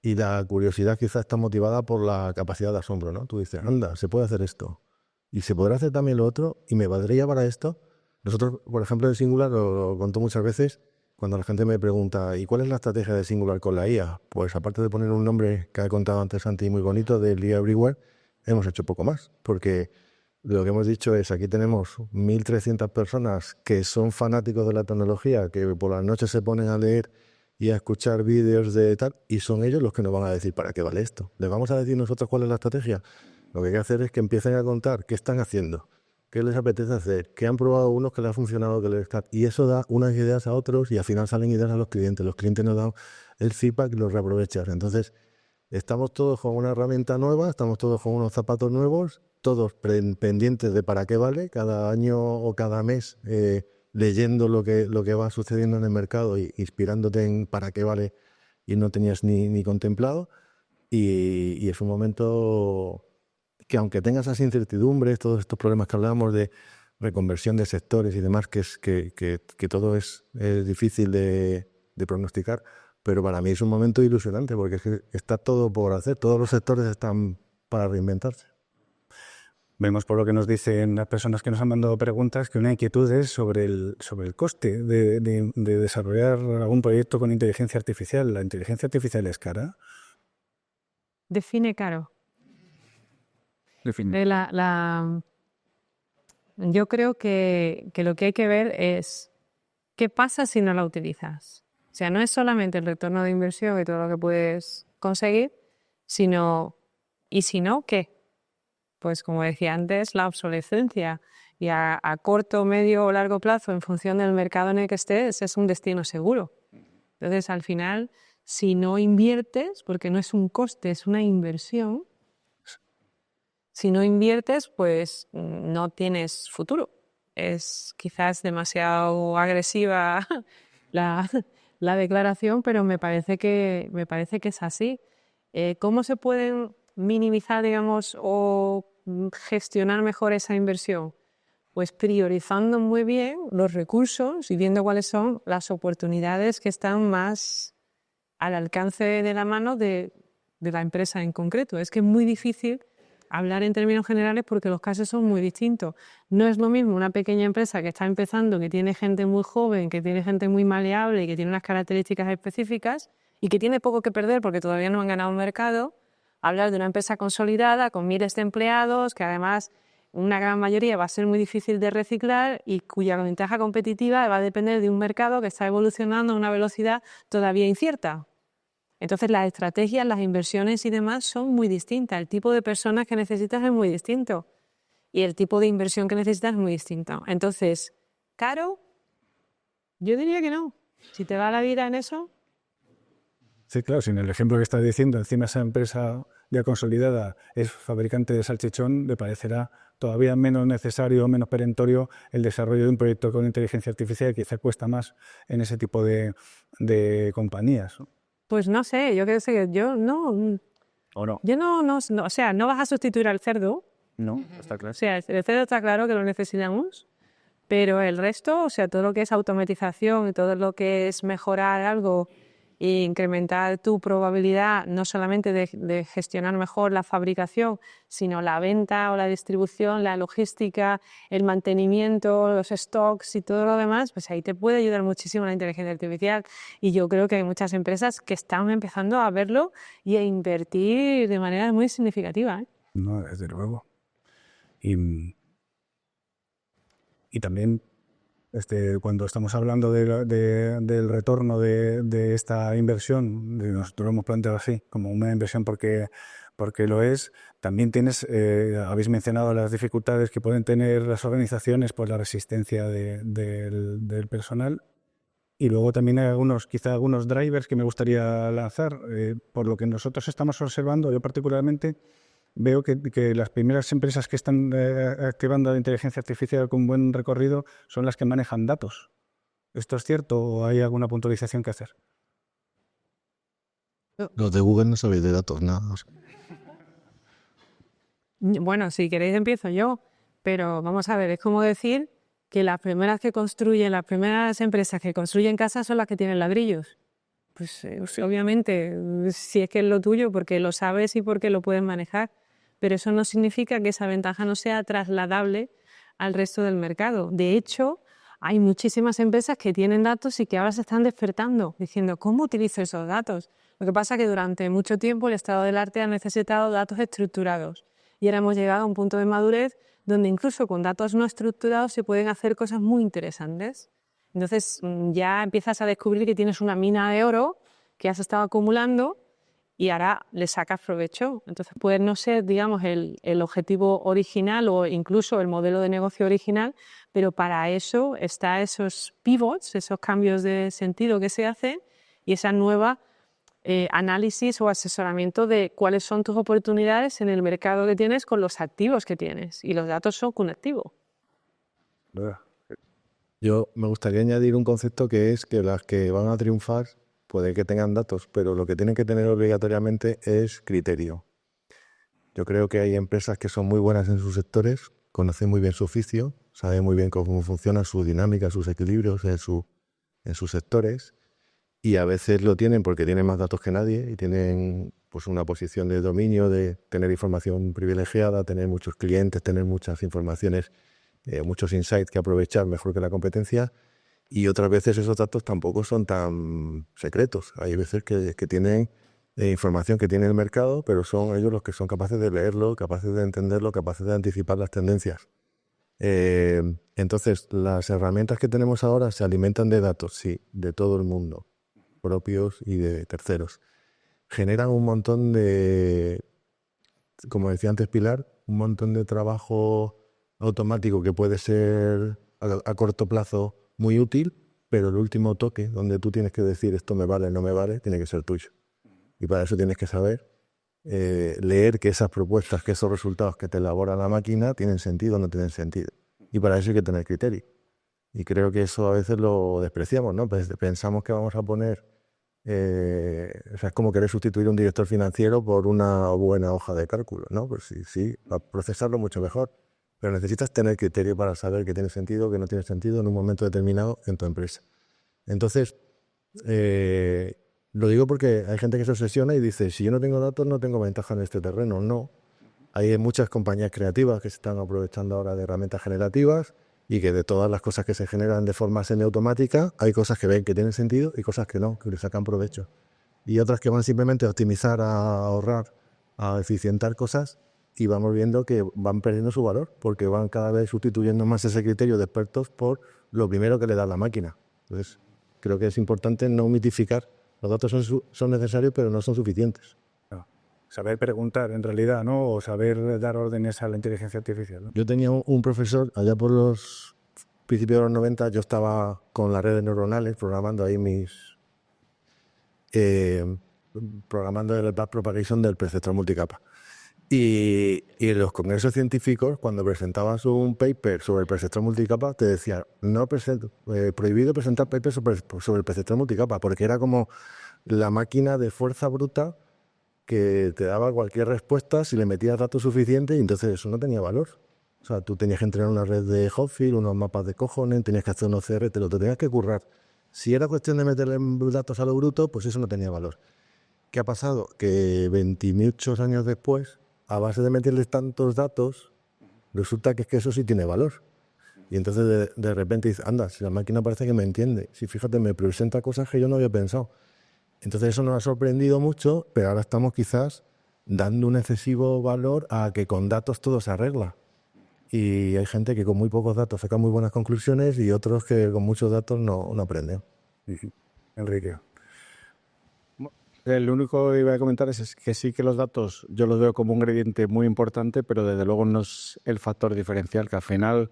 Y la curiosidad quizás está motivada por la capacidad de asombro, ¿no? Tú dices, anda, se puede hacer esto. Y se podrá hacer también lo otro. Y me valdría para esto. Nosotros, por ejemplo, en Singular, lo conto muchas veces, cuando la gente me pregunta, ¿y cuál es la estrategia de Singular con la IA? Pues aparte de poner un nombre que ha contado antes Santi muy bonito, del IA Everywhere, hemos hecho poco más. Porque lo que hemos dicho es, aquí tenemos 1.300 personas que son fanáticos de la tecnología, que por las noches se ponen a leer y a escuchar vídeos de tal, y son ellos los que nos van a decir para qué vale esto. ¿Les vamos a decir nosotros cuál es la estrategia? Lo que hay que hacer es que empiecen a contar qué están haciendo, qué les apetece hacer, qué han probado unos que les ha funcionado, y eso da unas ideas a otros y al final salen ideas a los clientes nos dan el feedback y los reaprovechas. Entonces estamos todos con una herramienta nueva, estamos todos con unos zapatos nuevos, todos pendientes de para qué vale. Cada año o cada mes leyendo lo que va sucediendo en el mercado y inspirándote en para qué vale y no tenías ni contemplado. Y es un momento que, aunque tengas esas incertidumbres, todos estos problemas que hablábamos de reconversión de sectores y demás, que todo es difícil de pronosticar, pero para mí es un momento ilusionante porque es que está todo por hacer, todos los sectores están para reinventarse. Vemos por lo que nos dicen las personas que nos han mandado preguntas que una inquietud es sobre el coste de desarrollar algún proyecto con inteligencia artificial. ¿La inteligencia artificial es cara? Define caro. Define. Yo creo que lo que hay que ver es qué pasa si no la utilizas. O sea, no es solamente el retorno de inversión y todo lo que puedes conseguir, sino, ¿y si no, qué? Pues como decía antes, la obsolescencia. Y a corto, medio o largo plazo, en función del mercado en el que estés, es un destino seguro. Entonces, al final, si no inviertes, porque no es un coste, es una inversión, si no inviertes, pues no tienes futuro. Es quizás demasiado agresiva la declaración, pero me parece que es así. ¿Cómo se pueden minimizar, digamos, o gestionar mejor esa inversión? Pues priorizando muy bien los recursos y viendo cuáles son las oportunidades que están más al alcance de la mano de la empresa en concreto. Es que es muy difícil hablar en términos generales porque los casos son muy distintos. No es lo mismo una pequeña empresa que está empezando, que tiene gente muy joven, que tiene gente muy maleable y que tiene unas características específicas y que tiene poco que perder porque todavía no han ganado un mercado, hablar de una empresa consolidada con miles de empleados que además una gran mayoría va a ser muy difícil de reciclar y cuya ventaja competitiva va a depender de un mercado que está evolucionando a una velocidad todavía incierta. Entonces las estrategias, las inversiones y demás son muy distintas. El tipo de personas que necesitas es muy distinto y el tipo de inversión que necesitas es muy distinto. Entonces, ¿caro? Yo diría que no. Si te va la vida en eso. Sí, claro, si en el ejemplo que estás diciendo, encima esa empresa ya consolidada es fabricante de salchichón, le parecerá todavía menos necesario o menos perentorio el desarrollo de un proyecto con inteligencia artificial, que quizá cuesta más en ese tipo de compañías. Pues no sé, yo creo que yo no. ¿O no? Yo no, o sea, no vas a sustituir al cerdo. No, está claro. O sea, el cerdo está claro que lo necesitamos, pero el resto, o sea, todo lo que es automatización y todo lo que es mejorar algo e incrementar tu probabilidad no solamente de gestionar mejor la fabricación, sino la venta o la distribución, la logística, el mantenimiento, los stocks y todo lo demás, pues ahí te puede ayudar muchísimo la inteligencia artificial. Y yo creo que hay muchas empresas que están empezando a verlo y a invertir de manera muy significativa, ¿eh? No, desde luego. Y también cuando estamos hablando del retorno de esta inversión, nosotros lo hemos planteado así, como una inversión porque lo es, también habéis mencionado las dificultades que pueden tener las organizaciones por la resistencia del personal. Y luego también hay quizá algunos drivers que me gustaría lanzar. Por lo que nosotros estamos observando, yo particularmente veo que las primeras empresas que están activando la inteligencia artificial con buen recorrido son las que manejan datos. ¿Esto es cierto o hay alguna puntualización que hacer? Los de Google no sabéis de datos, nada. Bueno, si queréis empiezo yo, pero vamos a ver, es como decir que las primeras empresas que construyen casas son las que tienen ladrillos. Pues obviamente, si es que es lo tuyo, porque lo sabes y porque lo puedes manejar. Pero eso no significa que esa ventaja no sea trasladable al resto del mercado. De hecho, hay muchísimas empresas que tienen datos y que ahora se están despertando, diciendo, ¿cómo utilizo esos datos? Lo que pasa es que durante mucho tiempo el estado del arte ha necesitado datos estructurados. Y ahora hemos llegado a un punto de madurez donde incluso con datos no estructurados se pueden hacer cosas muy interesantes. Entonces ya empiezas a descubrir que tienes una mina de oro que has estado acumulando y ahora le sacas provecho. Entonces puede no ser, digamos, el objetivo original o incluso el modelo de negocio original, pero para eso está esos pivots, esos cambios de sentido que se hacen y esa nueva análisis o asesoramiento de cuáles son tus oportunidades en el mercado que tienes con los activos que tienes. Y los datos son un activo. Yo me gustaría añadir un concepto que es que las que van a triunfar puede que tengan datos, pero lo que tienen que tener obligatoriamente es criterio. Yo creo que hay empresas que son muy buenas en sus sectores, conocen muy bien su oficio, saben muy bien cómo funciona su dinámica, sus equilibrios en sus sectores, y a veces lo tienen porque tienen más datos que nadie y tienen pues una posición de dominio, de tener información privilegiada, tener muchos clientes, tener muchas informaciones, muchos insights que aprovechar mejor que la competencia. Y otras veces esos datos tampoco son tan secretos. Hay veces que tienen información que tiene el mercado, pero son ellos los que son capaces de leerlo, capaces de entenderlo, capaces de anticipar las tendencias. Entonces, las herramientas que tenemos ahora se alimentan de datos, sí, de todo el mundo, propios y de terceros. Generan un montón de, como decía antes Pilar, un montón de trabajo automático que puede ser a corto plazo muy útil, pero el último toque, donde tú tienes que decir esto me vale, no me vale, tiene que ser tuyo. Y para eso tienes que saber leer que esas propuestas, que esos resultados que te elabora la máquina tienen sentido o no tienen sentido. Y para eso hay que tener criterio. Y creo que eso a veces lo despreciamos, ¿no? Pensamos que vamos a poner... o sea, es como querer sustituir a un director financiero por una buena hoja de cálculo, ¿no? Pues sí, va a procesarlo mucho mejor. Pero necesitas tener criterio para saber qué tiene sentido, qué no tiene sentido en un momento determinado en tu empresa. Entonces, lo digo porque hay gente que se obsesiona y dice, si yo no tengo datos, no tengo ventaja en este terreno. No. Hay muchas compañías creativas que se están aprovechando ahora de herramientas generativas y que de todas las cosas que se generan de forma semiautomática, hay cosas que ven que tienen sentido y cosas que no, que le sacan provecho. Y otras que van simplemente a optimizar, a ahorrar, a eficientar cosas, y vamos viendo que van perdiendo su valor porque van cada vez sustituyendo más ese criterio de expertos por lo primero que le da la máquina. Entonces, creo que es importante no mitificar. Los datos son necesarios, pero no son suficientes. No. Saber preguntar, en realidad, ¿no? O saber dar órdenes a la inteligencia artificial, ¿no? Yo tenía un profesor, allá por los principios de los 90, yo estaba con las redes neuronales, programando ahí programando el backpropagation del perceptrón multicapa. Y en los congresos científicos, cuando presentabas un paper sobre el perceptrón multicapa, te decían, prohibido presentar papers sobre el perceptrón multicapa, porque era como la máquina de fuerza bruta que te daba cualquier respuesta si le metías datos suficientes, y entonces eso no tenía valor. O sea, tú tenías que entrenar una red de Hopfield, unos mapas de cojones, tenías que hacer unos CR, te tenías que currar. Si era cuestión de meterle datos a lo bruto, pues eso no tenía valor. ¿Qué ha pasado? Que 20 muchos años después, a base de meterles tantos datos, resulta que es que eso sí tiene valor. Y entonces de repente dices, anda, si la máquina parece que me entiende, si fíjate, me presenta cosas que yo no había pensado. Entonces eso nos ha sorprendido mucho, pero ahora estamos quizás dando un excesivo valor a que con datos todo se arregla. Y hay gente que con muy pocos datos saca muy buenas conclusiones y otros que con muchos datos no aprenden. Enrique. Lo único que iba a comentar es que sí que los datos yo los veo como un ingrediente muy importante, pero desde luego no es el factor diferencial, que al final,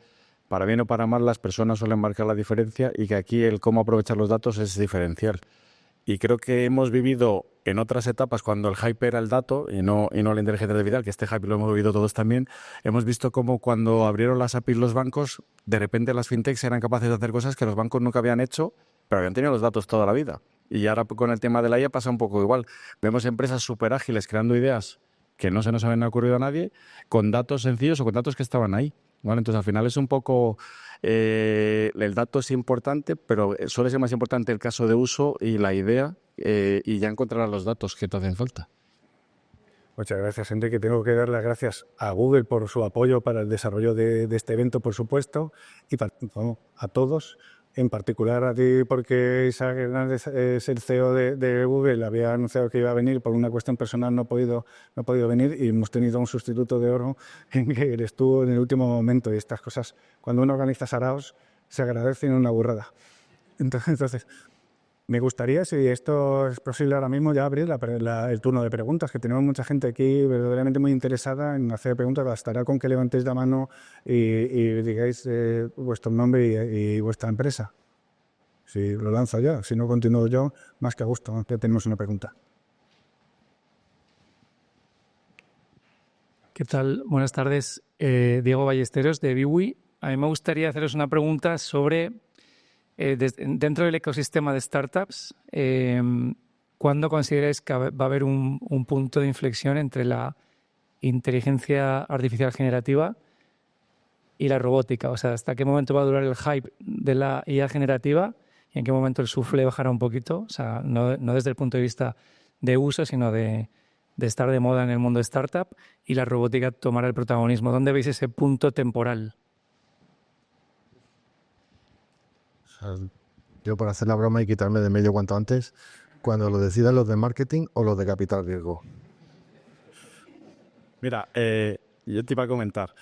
para bien o para mal, las personas suelen marcar la diferencia y que aquí el cómo aprovechar los datos es diferencial. Y creo que hemos vivido en otras etapas cuando el hype era el dato y no la inteligencia artificial, que este hype lo hemos vivido todos también. Hemos visto cómo cuando abrieron las APIs los bancos, de repente las fintechs eran capaces de hacer cosas que los bancos nunca habían hecho, pero habían tenido los datos toda la vida. Y ahora con el tema de la IA pasa un poco igual. Vemos empresas súper ágiles creando ideas que no se nos habían ocurrido a nadie, con datos sencillos o con datos que estaban ahí, ¿vale? Entonces al final es un poco... el dato es importante, pero suele ser más importante el caso de uso y la idea, y ya encontrarás los datos que te hacen falta. Muchas gracias, Enrique. Tengo que dar las gracias a Google por su apoyo para el desarrollo de este evento, por supuesto, y a todos, en particular a ti, porque Isaac Hernández es el CEO de Google, había anunciado que iba a venir, por una cuestión personal no ha podido venir, y hemos tenido un sustituto de oro en que eres tú en el último momento, y estas cosas, cuando uno organiza saraos, se agradecen una burrada. Entonces, me gustaría, si esto es posible ahora mismo, ya abrir el turno de preguntas, que tenemos mucha gente aquí verdaderamente muy interesada en hacer preguntas. Bastará con que levantéis la mano y digáis vuestro nombre y vuestra empresa. Si lo lanzo ya, si no continúo yo, más que a gusto, ya tenemos una pregunta. ¿Qué tal? Buenas tardes. Diego Ballesteros, de Biwi. A mí me gustaría haceros una pregunta sobre dentro del ecosistema de startups, ¿cuándo consideráis que va a haber un punto de inflexión entre la inteligencia artificial generativa y la robótica? O sea, ¿hasta qué momento va a durar el hype de la IA generativa y en qué momento el suflé bajará un poquito? O sea, no desde el punto de vista de uso, sino de estar de moda en el mundo de startup, y la robótica tomará el protagonismo. ¿Dónde veis ese punto temporal? O sea, yo, para hacer la broma y quitarme de medio cuanto antes, cuando lo decidan los de marketing o los de capital riesgo. Mira, yo te iba a comentar.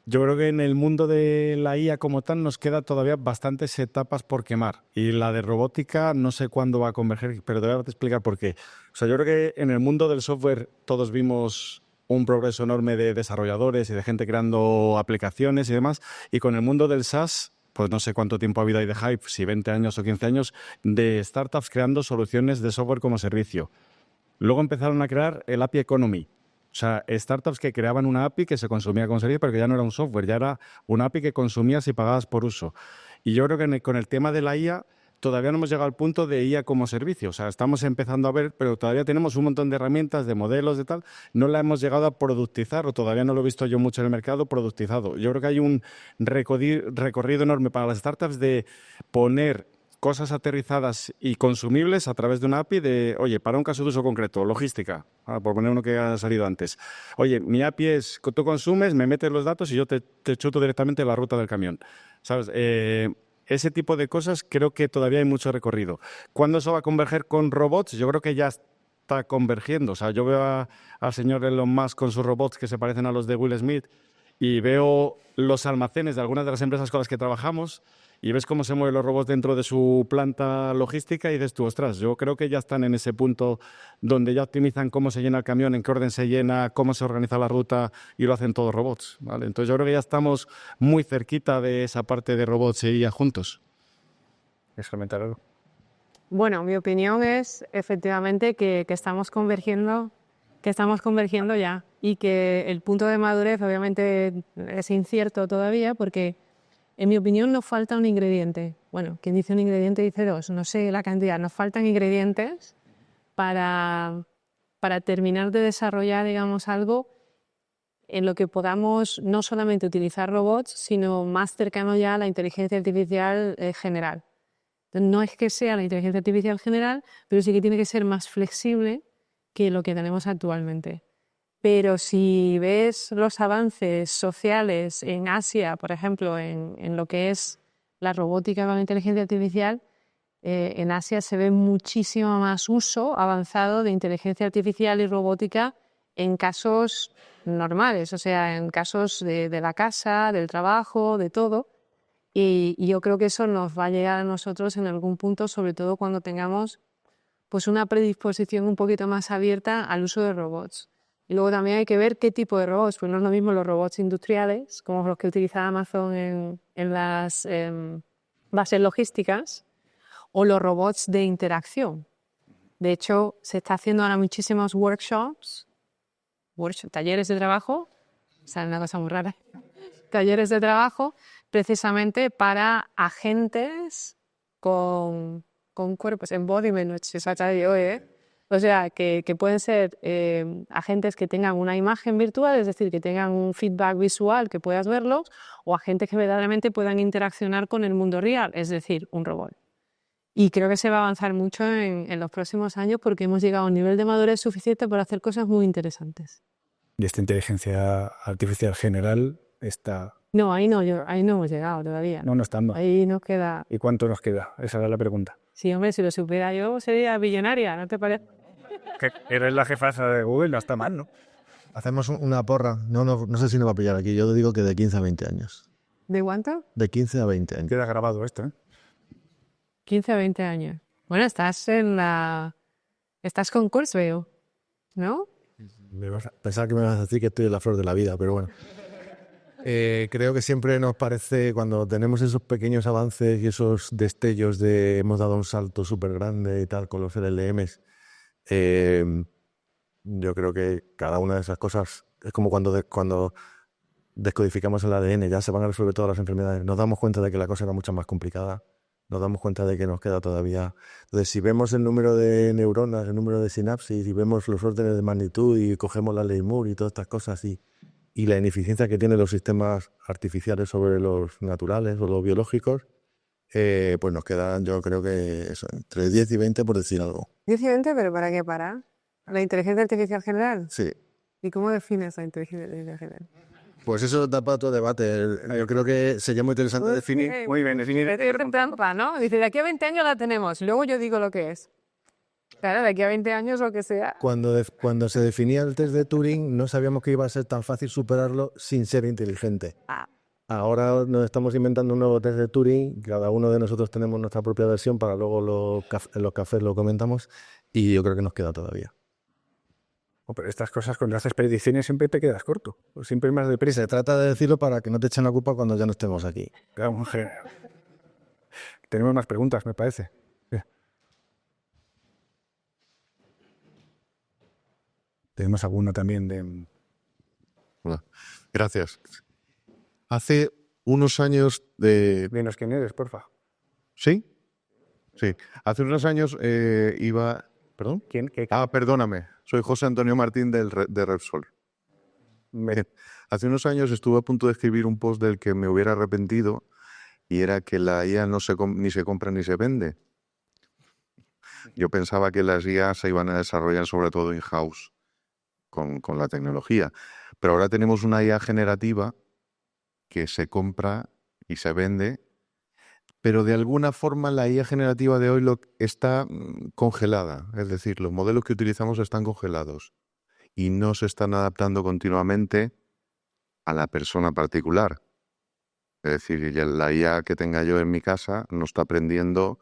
Yo creo que en el mundo de la IA como tal nos queda todavía bastantes etapas por quemar. Y la de robótica no sé cuándo va a converger, pero te voy a explicar por qué. O sea, yo creo que en el mundo del software todos vimos un progreso enorme de desarrolladores y de gente creando aplicaciones y demás. Y con el mundo del SaaS, pues no sé cuánto tiempo ha habido ahí de hype, si 20 años o 15 años, de startups creando soluciones de software como servicio. Luego empezaron a crear el API Economy. O sea, startups que creaban una API que se consumía con servicio, pero que ya no era un software, ya era una API que consumías y pagabas por uso. Y yo creo que con el tema de la IA todavía no hemos llegado al punto de IA como servicio. O sea, estamos empezando a ver, pero todavía tenemos un montón de herramientas, de modelos, de tal. No la hemos llegado a productizar, o todavía no lo he visto yo mucho en el mercado productizado. Yo creo que hay un recorrido enorme para las startups de poner cosas aterrizadas y consumibles a través de una API de, oye, para un caso de uso concreto, logística, por poner uno que ha salido antes. Oye, mi API es, tú consumes, me metes los datos y yo te chuto directamente la ruta del camión. ¿Sabes? Ese tipo de cosas creo que todavía hay mucho recorrido. ¿Cuándo eso va a converger con robots? Yo creo que ya está convergiendo. O sea, yo veo al señor Elon Musk con sus robots que se parecen a los de Will Smith y veo los almacenes de algunas de las empresas con las que trabajamos y ves cómo se mueven los robots dentro de su planta logística y dices tú, ostras, yo creo que ya están en ese punto donde ya optimizan cómo se llena el camión, en qué orden se llena, cómo se organiza la ruta y lo hacen todos robots, ¿vale? Entonces yo creo que ya estamos muy cerquita de esa parte de robots y IA juntos. ¿Quieres comentar algo? Bueno, mi opinión es efectivamente que estamos convergiendo ya, y que el punto de madurez obviamente es incierto todavía, porque en mi opinión nos falta un ingrediente. Bueno, quien dice un ingrediente dice dos, no sé la cantidad. Nos faltan ingredientes para terminar de desarrollar, digamos, algo en lo que podamos no solamente utilizar robots, sino más cercano ya a la inteligencia artificial general. No es que sea la inteligencia artificial general, pero sí que tiene que ser más flexible que lo que tenemos actualmente. Pero si ves los avances sociales en Asia, por ejemplo, en lo que es la robótica con la inteligencia artificial, en Asia se ve muchísimo más uso avanzado de inteligencia artificial y robótica en casos normales, o sea, en casos de la casa, del trabajo, de todo. Y yo creo que eso nos va a llegar a nosotros en algún punto, sobre todo cuando tengamos pues una predisposición un poquito más abierta al uso de robots. Y luego también hay que ver qué tipo de robots, pues no es lo mismo los robots industriales, como los que utiliza Amazon en las bases logísticas, o los robots de interacción. De hecho, se está haciendo ahora muchísimos workshops, talleres de trabajo, o sea, una cosa muy rara, talleres de trabajo precisamente para agentes con cuerpos, embodiment, o sea, que pueden ser agentes que tengan una imagen virtual, es decir, que tengan un feedback visual, que puedas verlos, o agentes que verdaderamente puedan interaccionar con el mundo real, es decir, un robot. Y creo que se va a avanzar mucho en los próximos años porque hemos llegado a un nivel de madurez suficiente para hacer cosas muy interesantes. ¿Y esta inteligencia artificial general está...? No, ahí no hemos llegado todavía. No estamos. Ahí nos queda... ¿Y cuánto nos queda? Esa era la pregunta. Sí, hombre, si lo supiera yo sería billonaria, ¿no te parece? Que eres la jefaza de Google, no está mal, ¿no? Hacemos una porra. No sé si nos va a pillar aquí. Yo digo que de 15 a 20 años. ¿De cuánto? De 15 a 20 años. Queda grabado esto, ¿eh? 15 a 20 años. Bueno, estás con Kurzweil, ¿no? Pensaba que me ibas a decir que estoy en la flor de la vida, pero bueno. Creo que siempre nos parece, cuando tenemos esos pequeños avances y esos destellos de hemos dado un salto súper grande y tal con los LLMs, yo creo que cada una de esas cosas es como cuando descodificamos el ADN, ya se van a resolver todas las enfermedades. Nos damos cuenta de que la cosa era mucho más complicada nos damos cuenta de que nos queda todavía. Entonces, si vemos el número de neuronas, el número de sinapsis, y vemos los órdenes de magnitud y cogemos la ley Moore y todas estas cosas, y la ineficiencia que tienen los sistemas artificiales sobre los naturales o los biológicos, pues nos quedan, yo creo que eso, entre 10 y 20 por decir algo. 10 y 20, ¿pero para qué? ¿Para la inteligencia artificial general? Sí. ¿Y cómo defines la inteligencia artificial general? Pues eso da para otro debate. Yo creo que sería muy interesante definir. Muy bien, definir. Trampa, ¿no? Dice, de aquí a 20 años la tenemos. Luego yo digo lo que es. Claro, de aquí a 20 años lo que sea. Cuando se definía el test de Turing, no sabíamos que iba a ser tan fácil superarlo sin ser inteligente. Ah. Ahora nos estamos inventando un nuevo test de Turing. Cada uno de nosotros tenemos nuestra propia versión, para luego en los cafés lo comentamos, y yo creo que nos queda todavía. Pero estas cosas, cuando haces predicciones, siempre te quedas corto. O siempre más deprisa. Se trata de decirlo para que no te echen la culpa cuando ya no estemos aquí. Tenemos más preguntas, me parece. Tenemos alguna también de... Hola. Gracias. Hace unos años de... Dinos quién eres, porfa. ¿Sí? Sí. Hace unos años iba... ¿Perdón? ¿Quién? ¿Qué? Perdóname. Soy José Antonio Martín de Repsol. Bien. Hace unos años estuve a punto de escribir un post del que me hubiera arrepentido, y era que la IA ni se compra ni se vende. Yo pensaba que las IA se iban a desarrollar sobre todo in-house con la tecnología. Pero ahora tenemos una IA generativa que se compra y se vende, pero de alguna forma la IA generativa de hoy está congelada. Es decir, los modelos que utilizamos están congelados y no se están adaptando continuamente a la persona particular. Es decir, la IA que tenga yo en mi casa no está aprendiendo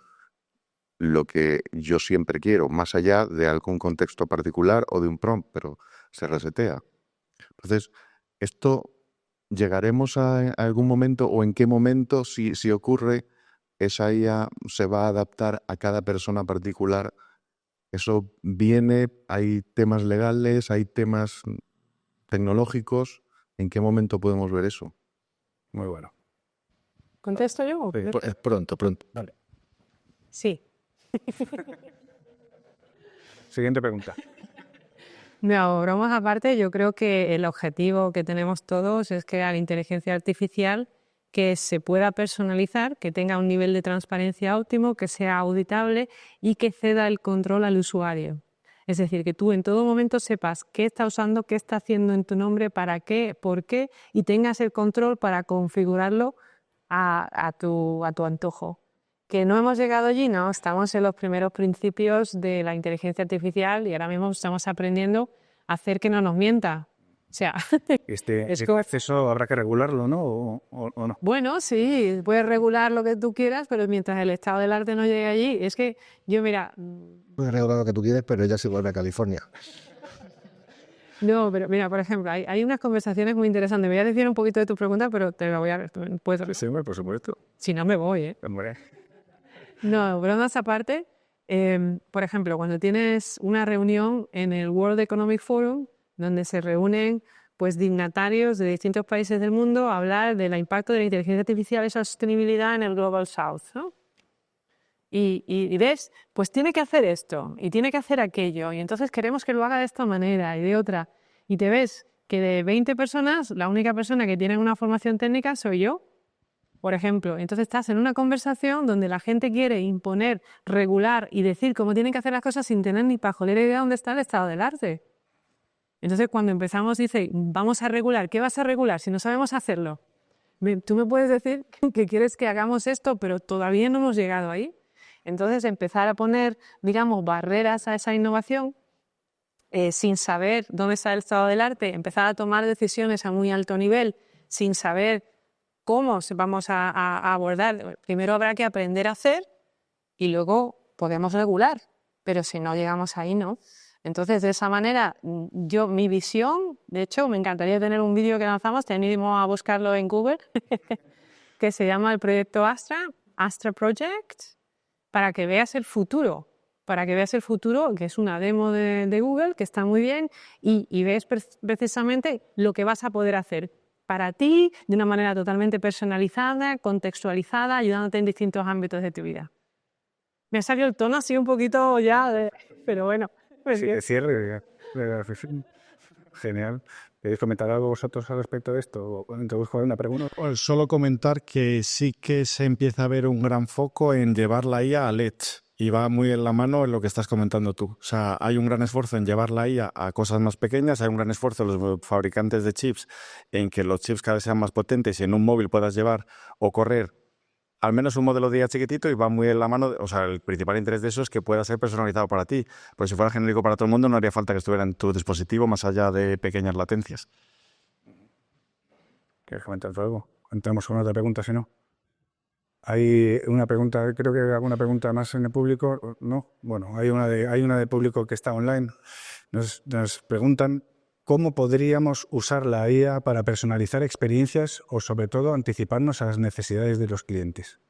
lo que yo siempre quiero, más allá de algún contexto particular o de un prompt, pero se resetea. Entonces, esto llegaremos a algún momento, o en qué momento, si ocurre, esa IA se va a adaptar a cada persona particular. Eso viene, hay temas legales, hay temas tecnológicos. ¿En qué momento podemos ver eso? Muy bueno. ¿Contesto yo? Es pronto. Vale. Sí. Siguiente pregunta. No, bromas aparte, yo creo que el objetivo que tenemos todos es crear inteligencia artificial que se pueda personalizar, que tenga un nivel de transparencia óptimo, que sea auditable y que ceda el control al usuario. Es decir, que tú en todo momento sepas qué está usando, qué está haciendo en tu nombre, para qué, por qué, y tengas el control para configurarlo a tu antojo. ¿Que no hemos llegado allí? No, estamos en los primeros principios de la inteligencia artificial y ahora mismo estamos aprendiendo a hacer que no nos mienta. O sea, Este proceso habrá que regularlo, ¿no? ¿O no? Bueno, sí, puedes regular lo que tú quieras, pero mientras el estado del arte no llegue allí, es que yo, mira... Puedes regular lo que tú quieres, pero ella se vuelve a California. No, pero mira, por ejemplo, hay unas conversaciones muy interesantes. Me voy a decir un poquito de tu pregunta, pero te la voy a... Sí, hombre, por supuesto. Si no, me voy, ¿eh? Hombre. No, bromas aparte, por ejemplo, cuando tienes una reunión en el World Economic Forum, donde se reúnen pues dignatarios de distintos países del mundo a hablar del impacto de la inteligencia artificial y esa sostenibilidad en el Global South, ¿no? Y ves, pues tiene que hacer esto y tiene que hacer aquello, y entonces queremos que lo haga de esta manera y de otra. Y te ves que de 20 personas, la única persona que tiene una formación técnica soy yo, por ejemplo. Entonces estás en una conversación donde la gente quiere imponer, regular y decir cómo tienen que hacer las cosas sin tener ni pajolera idea de dónde está el estado del arte. Entonces, cuando empezamos, dice, vamos a regular. ¿Qué vas a regular si no sabemos hacerlo? Tú me puedes decir que quieres que hagamos esto, pero todavía no hemos llegado ahí. Entonces, empezar a poner, digamos, barreras a esa innovación sin saber dónde está el estado del arte, empezar a tomar decisiones a muy alto nivel sin saber cómo vamos a abordar. Primero habrá que aprender a hacer y luego podemos regular, pero si no llegamos ahí, no. Entonces, de esa manera, mi visión, de hecho, me encantaría tener un vídeo que lanzamos, te animo a buscarlo en Google, que se llama el proyecto Astra Project, para que veas el futuro, que es una demo de Google, que está muy bien, y ves precisamente lo que vas a poder hacer. para ti, de una manera totalmente personalizada, contextualizada, ayudándote en distintos ámbitos de tu vida. Me ha salido el tono así un poquito ya, pero bueno. Sí, de cierre. Genial. ¿Queréis comentar algo vosotros al respecto de esto? ¿O te busco una pregunta? Pues solo comentar que sí que se empieza a ver un gran foco en llevar la IA a LEDs. Y va muy en la mano en lo que estás comentando tú. O sea, hay un gran esfuerzo en llevar la IA a cosas más pequeñas, hay un gran esfuerzo de los fabricantes de chips en que los chips cada vez sean más potentes y en un móvil puedas llevar o correr al menos un modelo de IA chiquitito y va muy en la mano. O sea, el principal interés de eso es que pueda ser personalizado para ti. Porque si fuera genérico para todo el mundo no haría falta que estuviera en tu dispositivo más allá de pequeñas latencias. ¿Quieres comentar algo? Entramos con otra pregunta, si no. Hay una pregunta, creo que hay alguna pregunta más en el público, ¿no? Bueno, hay una de público que está online. Nos preguntan cómo podríamos usar la IA para personalizar experiencias o, sobre todo, anticiparnos a las necesidades de los clientes.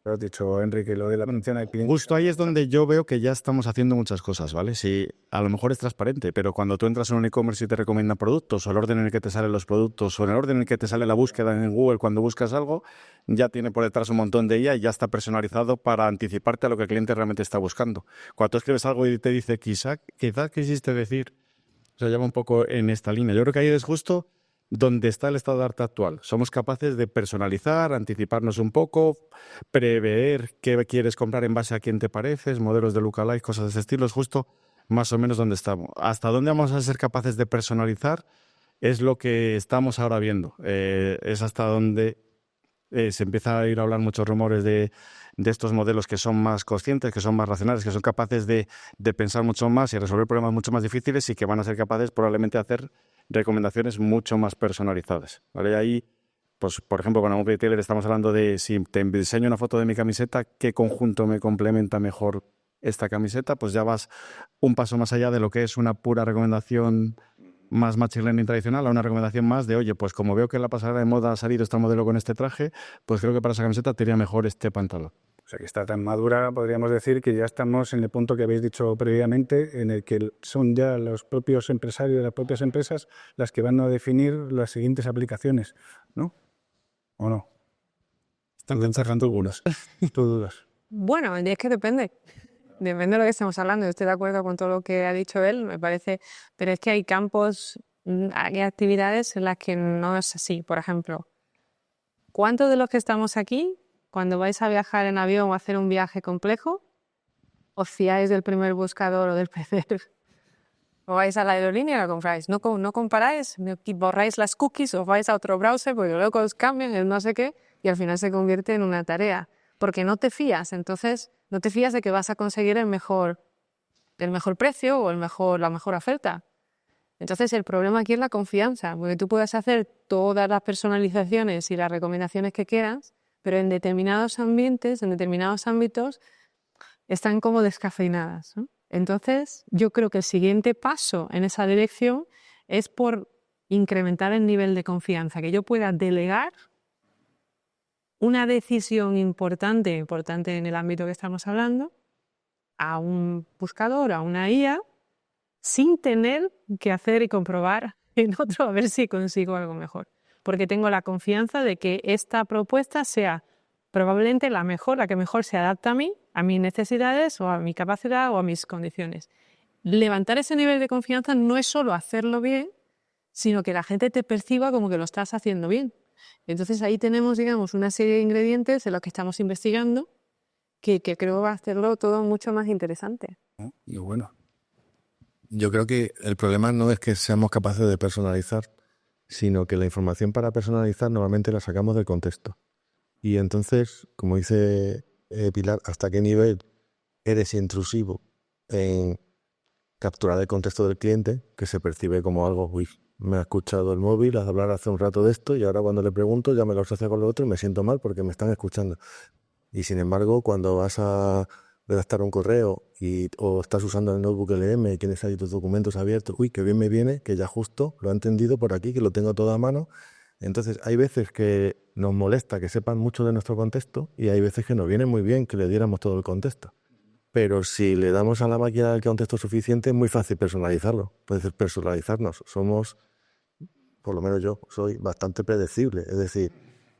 Lo has dicho, Enrique, lo de la atención al cliente. Justo ahí es donde yo veo que ya estamos haciendo muchas cosas, ¿vale? Sí, a lo mejor es transparente, pero cuando tú entras en un e-commerce y te recomiendan productos, o el orden en el que te salen los productos, o en el orden en el que te sale la búsqueda en Google cuando buscas algo, ya tiene por detrás un montón de IA y ya está personalizado para anticiparte a lo que el cliente realmente está buscando. Cuando tú escribes algo y te dice, quizás quisiste decir, o sea, llama un poco en esta línea. Yo creo que ahí es justo donde está el estado de arte actual. Somos capaces de personalizar, anticiparnos un poco, prever qué quieres comprar en base a quién te pareces, modelos de lookalike, cosas de ese estilo. Es justo más o menos donde estamos. Hasta dónde vamos a ser capaces de personalizar es lo que estamos ahora viendo. Es hasta donde se empieza a ir a hablar muchos rumores de estos modelos que son más conscientes, que son más racionales, que son capaces de pensar mucho más y resolver problemas mucho más difíciles y que van a ser capaces probablemente de hacer recomendaciones mucho más personalizadas, ¿vale? Ahí, pues, por ejemplo, con un retailer estamos hablando de si te diseño una foto de mi camiseta, ¿qué conjunto me complementa mejor esta camiseta? Pues ya vas un paso más allá de lo que es una pura recomendación más machine learning tradicional a una recomendación más de, oye, pues como veo que en la pasarela de moda ha salido este modelo con este traje, pues creo que para esa camiseta te iría mejor este pantalón. O sea, que está tan madura, podríamos decir que ya estamos en el punto que habéis dicho previamente, en el que son ya los propios empresarios, las propias empresas, las que van a definir las siguientes aplicaciones, ¿no? ¿O no? Están sacando algunos. ¿Tú dudas? Bueno, es que depende. Depende de lo que estemos hablando. Yo estoy de acuerdo con todo lo que ha dicho él, me parece. Pero es que hay campos, hay actividades en las que no es así. Por ejemplo, ¿cuántos de los que estamos aquí, cuando vais a viajar en avión o a hacer un viaje complejo, os fiáis del primer buscador o del PC? O vais a la aerolínea y la compráis. No comparáis, borráis las cookies o vais a otro browser porque luego os cambian el no sé qué y al final se convierte en una tarea. Porque no te fías, entonces no te fías de que vas a conseguir el mejor precio o la mejor oferta. Entonces el problema aquí es la confianza, porque tú puedes hacer todas las personalizaciones y las recomendaciones que quieras, pero en determinados ambientes, en determinados ámbitos, están como descafeinadas, ¿no? Entonces yo creo que el siguiente paso en esa dirección es por incrementar el nivel de confianza, que yo pueda delegar una decisión importante en el ámbito que estamos hablando, a un buscador, a una IA, sin tener que hacer y comprobar en otro a ver si consigo algo mejor. Porque tengo la confianza de que esta propuesta sea probablemente la que mejor se adapta a mí, a mis necesidades o a mi capacidad o a mis condiciones. Levantar ese nivel de confianza no es solo hacerlo bien, sino que la gente te perciba como que lo estás haciendo bien. Entonces ahí tenemos, digamos, una serie de ingredientes en los que estamos investigando que creo va a hacerlo todo mucho más interesante. Y bueno. Yo creo que el problema no es que seamos capaces de personalizar, sino que la información para personalizar normalmente la sacamos del contexto. Y entonces, como dice Pilar, ¿hasta qué nivel eres intrusivo en capturar el contexto del cliente, que se percibe como algo, uy, me ha escuchado el móvil, has hablar hace un rato de esto y ahora cuando le pregunto ya me lo asocia con lo otro y me siento mal porque me están escuchando. Y sin embargo, cuando vas a redactar un correo o estás usando el notebook LM y tienes ahí tus documentos abiertos, uy, qué bien me viene, que ya justo lo ha entendido por aquí, que lo tengo todo a mano. Entonces, hay veces que nos molesta que sepan mucho de nuestro contexto y hay veces que nos viene muy bien que le diéramos todo el contexto. Pero si le damos a la máquina el contexto suficiente, es muy fácil personalizarlo, puede personalizarnos. Somos por lo menos yo, soy bastante predecible. Es decir,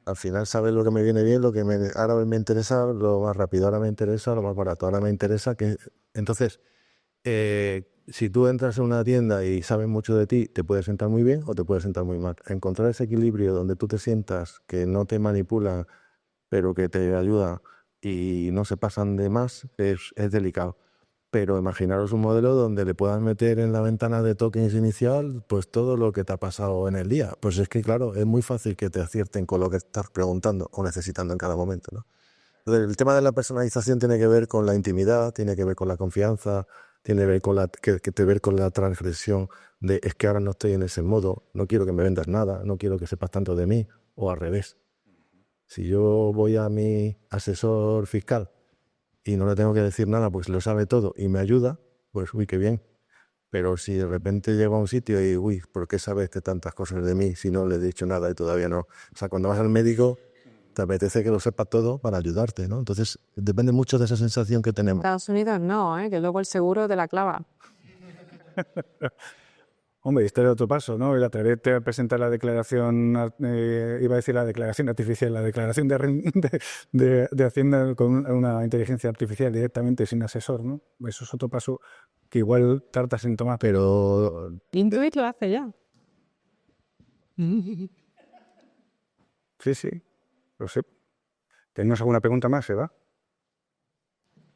al final sabes lo que me viene bien, ahora me interesa, lo más rápido ahora me interesa, lo más barato ahora me interesa. Entonces, si tú entras en una tienda y sabes mucho de ti, te puede sentar muy bien o te puede sentar muy mal. Encontrar ese equilibrio donde tú te sientas, que no te manipulan, pero que te ayuda y no se pasan de más, es delicado. Pero imaginaros un modelo donde le puedas meter en la ventana de tokens inicial pues todo lo que te ha pasado en el día. Pues es que, claro, es muy fácil que te acierten con lo que estás preguntando o necesitando en cada momento, ¿no? Entonces, el tema de la personalización tiene que ver con la intimidad, tiene que ver con la confianza, tiene que ver con la transgresión de es que ahora no estoy en ese modo, no quiero que me vendas nada, no quiero que sepas tanto de mí, o al revés. Si yo voy a mi asesor fiscal y no le tengo que decir nada, pues lo sabe todo y me ayuda, pues uy, qué bien. Pero si de repente llego a un sitio y, uy, ¿por qué sabes tantas cosas de mí si no le he dicho nada y todavía no? O sea, cuando vas al médico, te apetece que lo sepa todo para ayudarte, ¿no? Entonces, depende mucho de esa sensación que tenemos. Estados Unidos no, que luego el seguro te la clava. Hombre, este era otro paso, ¿no? El atreverte a presentar la declaración, iba a decir la declaración artificial, la declaración de Hacienda con una inteligencia artificial directamente sin asesor, ¿no? Eso es otro paso que igual tardas en tomar, pero... Intuit lo hace ya. Sí, sí, lo sé. ¿Tenemos alguna pregunta más, Eva?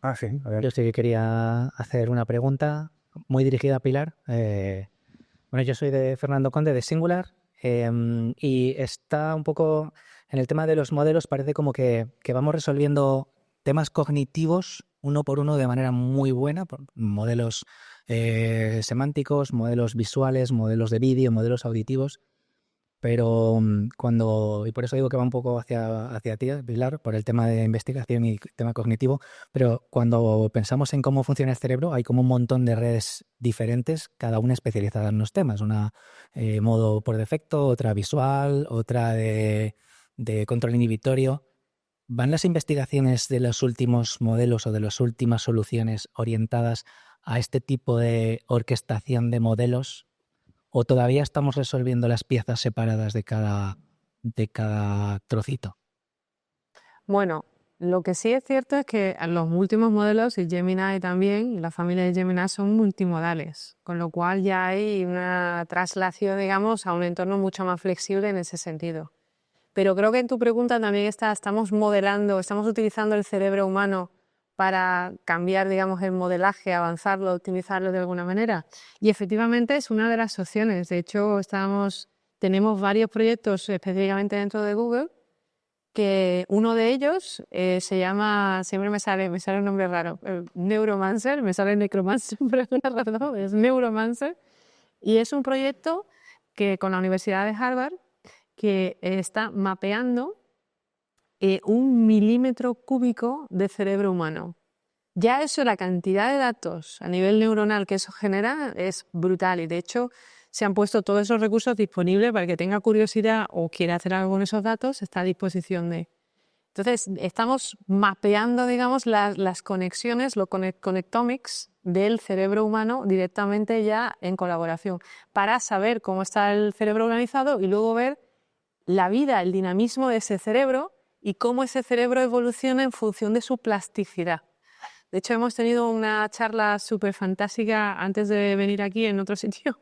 Ah, sí, a ver. Yo sí que quería hacer una pregunta muy dirigida a Pilar. Bueno, yo soy de Fernando Conde, de Singular, y está un poco en el tema de los modelos, parece como que vamos resolviendo temas cognitivos uno por uno de manera muy buena, modelos semánticos, modelos visuales, modelos de vídeo, modelos auditivos, pero y por eso digo que va un poco hacia ti, Pilar, por el tema de investigación y tema cognitivo, pero cuando pensamos en cómo funciona el cerebro, hay como un montón de redes diferentes, cada una especializada en unos temas, una modo por defecto, otra visual, otra de control inhibitorio. ¿Van las investigaciones de los últimos modelos o de las últimas soluciones orientadas a este tipo de orquestación de modelos? ¿O todavía estamos resolviendo las piezas separadas de cada trocito? Bueno, lo que sí es cierto es que los últimos modelos, y Gemini también, la familia de Gemini son multimodales, con lo cual ya hay una traslación, digamos, a un entorno mucho más flexible en ese sentido. Pero creo que en tu pregunta también estamos utilizando el cerebro humano para cambiar, digamos, el modelaje, avanzarlo, optimizarlo de alguna manera. Y efectivamente es una de las opciones. De hecho, tenemos varios proyectos específicamente dentro de Google, que uno de ellos se llama, siempre me sale un nombre raro, Neuromancer, me sale Necromancer, por alguna razón, es Neuromancer. Y es un proyecto que con la Universidad de Harvard que está mapeando 1 milímetro cúbico de cerebro humano. Ya eso, la cantidad de datos a nivel neuronal que eso genera es brutal y de hecho se han puesto todos esos recursos disponibles para el que tenga curiosidad o quiera hacer algo con esos datos, está a disposición de. Entonces, estamos mapeando, digamos, las conexiones, los connectomics del cerebro humano directamente ya en colaboración para saber cómo está el cerebro organizado y luego ver la vida, el dinamismo de ese cerebro y cómo ese cerebro evoluciona en función de su plasticidad. De hecho, hemos tenido una charla súper fantástica antes de venir aquí en otro sitio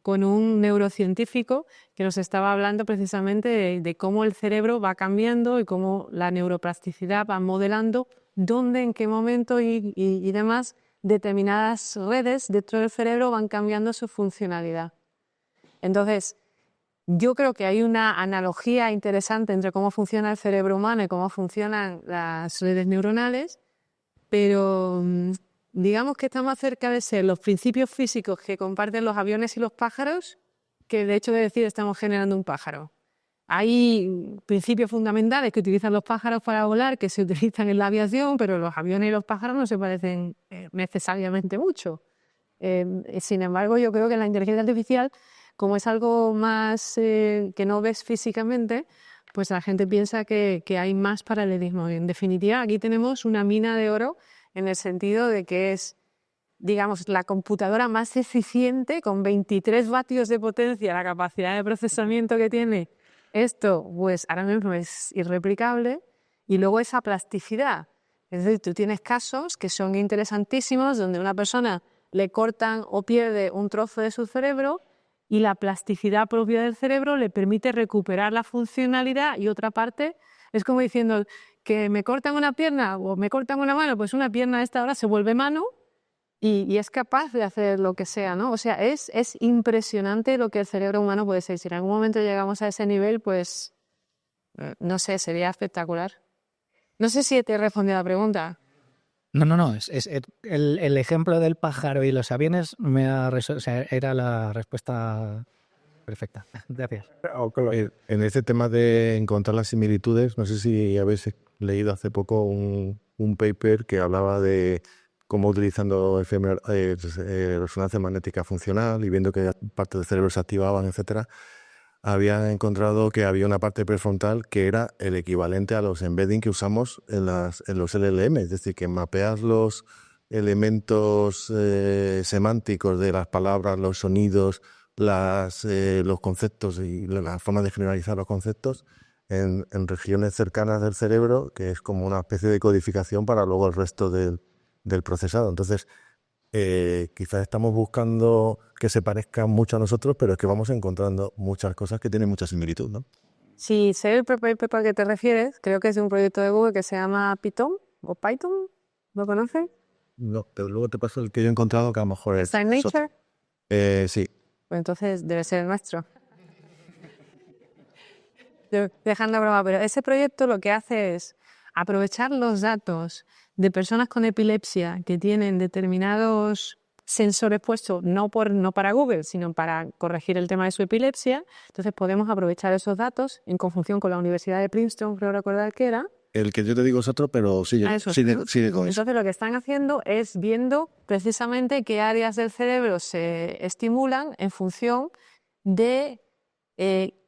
con un neurocientífico que nos estaba hablando precisamente de cómo el cerebro va cambiando y cómo la neuroplasticidad va modelando dónde, en qué momento y demás determinadas redes dentro del cerebro van cambiando su funcionalidad. Entonces, yo creo que hay una analogía interesante entre cómo funciona el cerebro humano y cómo funcionan las redes neuronales, pero digamos que está más cerca de ser los principios físicos que comparten los aviones y los pájaros que el hecho de decir estamos generando un pájaro. Hay principios fundamentales que utilizan los pájaros para volar, que se utilizan en la aviación, pero los aviones y los pájaros no se parecen necesariamente mucho. Sin embargo, yo creo que la inteligencia artificial, como es algo más que no ves físicamente, pues la gente piensa que hay más paralelismo. En definitiva, aquí tenemos una mina de oro en el sentido de que es digamos, la computadora más eficiente, con 23 vatios de potencia, la capacidad de procesamiento que tiene esto, pues ahora mismo es irreplicable. Y luego esa plasticidad. Es decir, tú tienes casos que son interesantísimos donde una persona le cortan o pierde un trozo de su cerebro y la plasticidad propia del cerebro le permite recuperar la funcionalidad, y otra parte es como diciendo que me cortan una pierna o me cortan una mano, pues una pierna a esta hora se vuelve mano y es capaz de hacer lo que sea, ¿no? O sea, es impresionante lo que el cerebro humano puede ser. Si en algún momento llegamos a ese nivel, pues no sé, sería espectacular. No sé si te he respondido a la pregunta. No. El ejemplo del pájaro y los aviones o sea, era la respuesta perfecta. Gracias. En este tema de encontrar las similitudes, no sé si habéis leído hace poco un paper que hablaba de cómo utilizando resonancia magnética funcional y viendo que partes del cerebro se activaban, etcétera, habían encontrado que había una parte prefrontal que era el equivalente a los embedding que usamos en los LLM, es decir, que mapeas los elementos semánticos de las palabras, los sonidos, los conceptos y la forma de generalizar los conceptos en regiones cercanas del cerebro, que es como una especie de codificación para luego el resto del procesado. Entonces, quizás estamos buscando que se parezcan mucho a nosotros, pero es que vamos encontrando muchas cosas que tienen mucha similitud, ¿no? Si sé el paper al que te refieres, creo que es de un proyecto de Google que se llama Python o Python, ¿lo conoces? No, pero luego te paso el que yo he encontrado, que a lo mejor es... ¿Está en Nature? Sí. Pues entonces debe ser el nuestro. Dejando broma, pero ese proyecto lo que hace es aprovechar los datos de personas con epilepsia que tienen determinados sensores puestos, no para Google, sino para corregir el tema de su epilepsia. Entonces podemos aprovechar esos datos en conjunción con la Universidad de Princeton, creo recordar que era. El que yo te digo es otro, pero sigue con eso. Entonces lo que están haciendo es viendo precisamente qué áreas del cerebro se estimulan en función de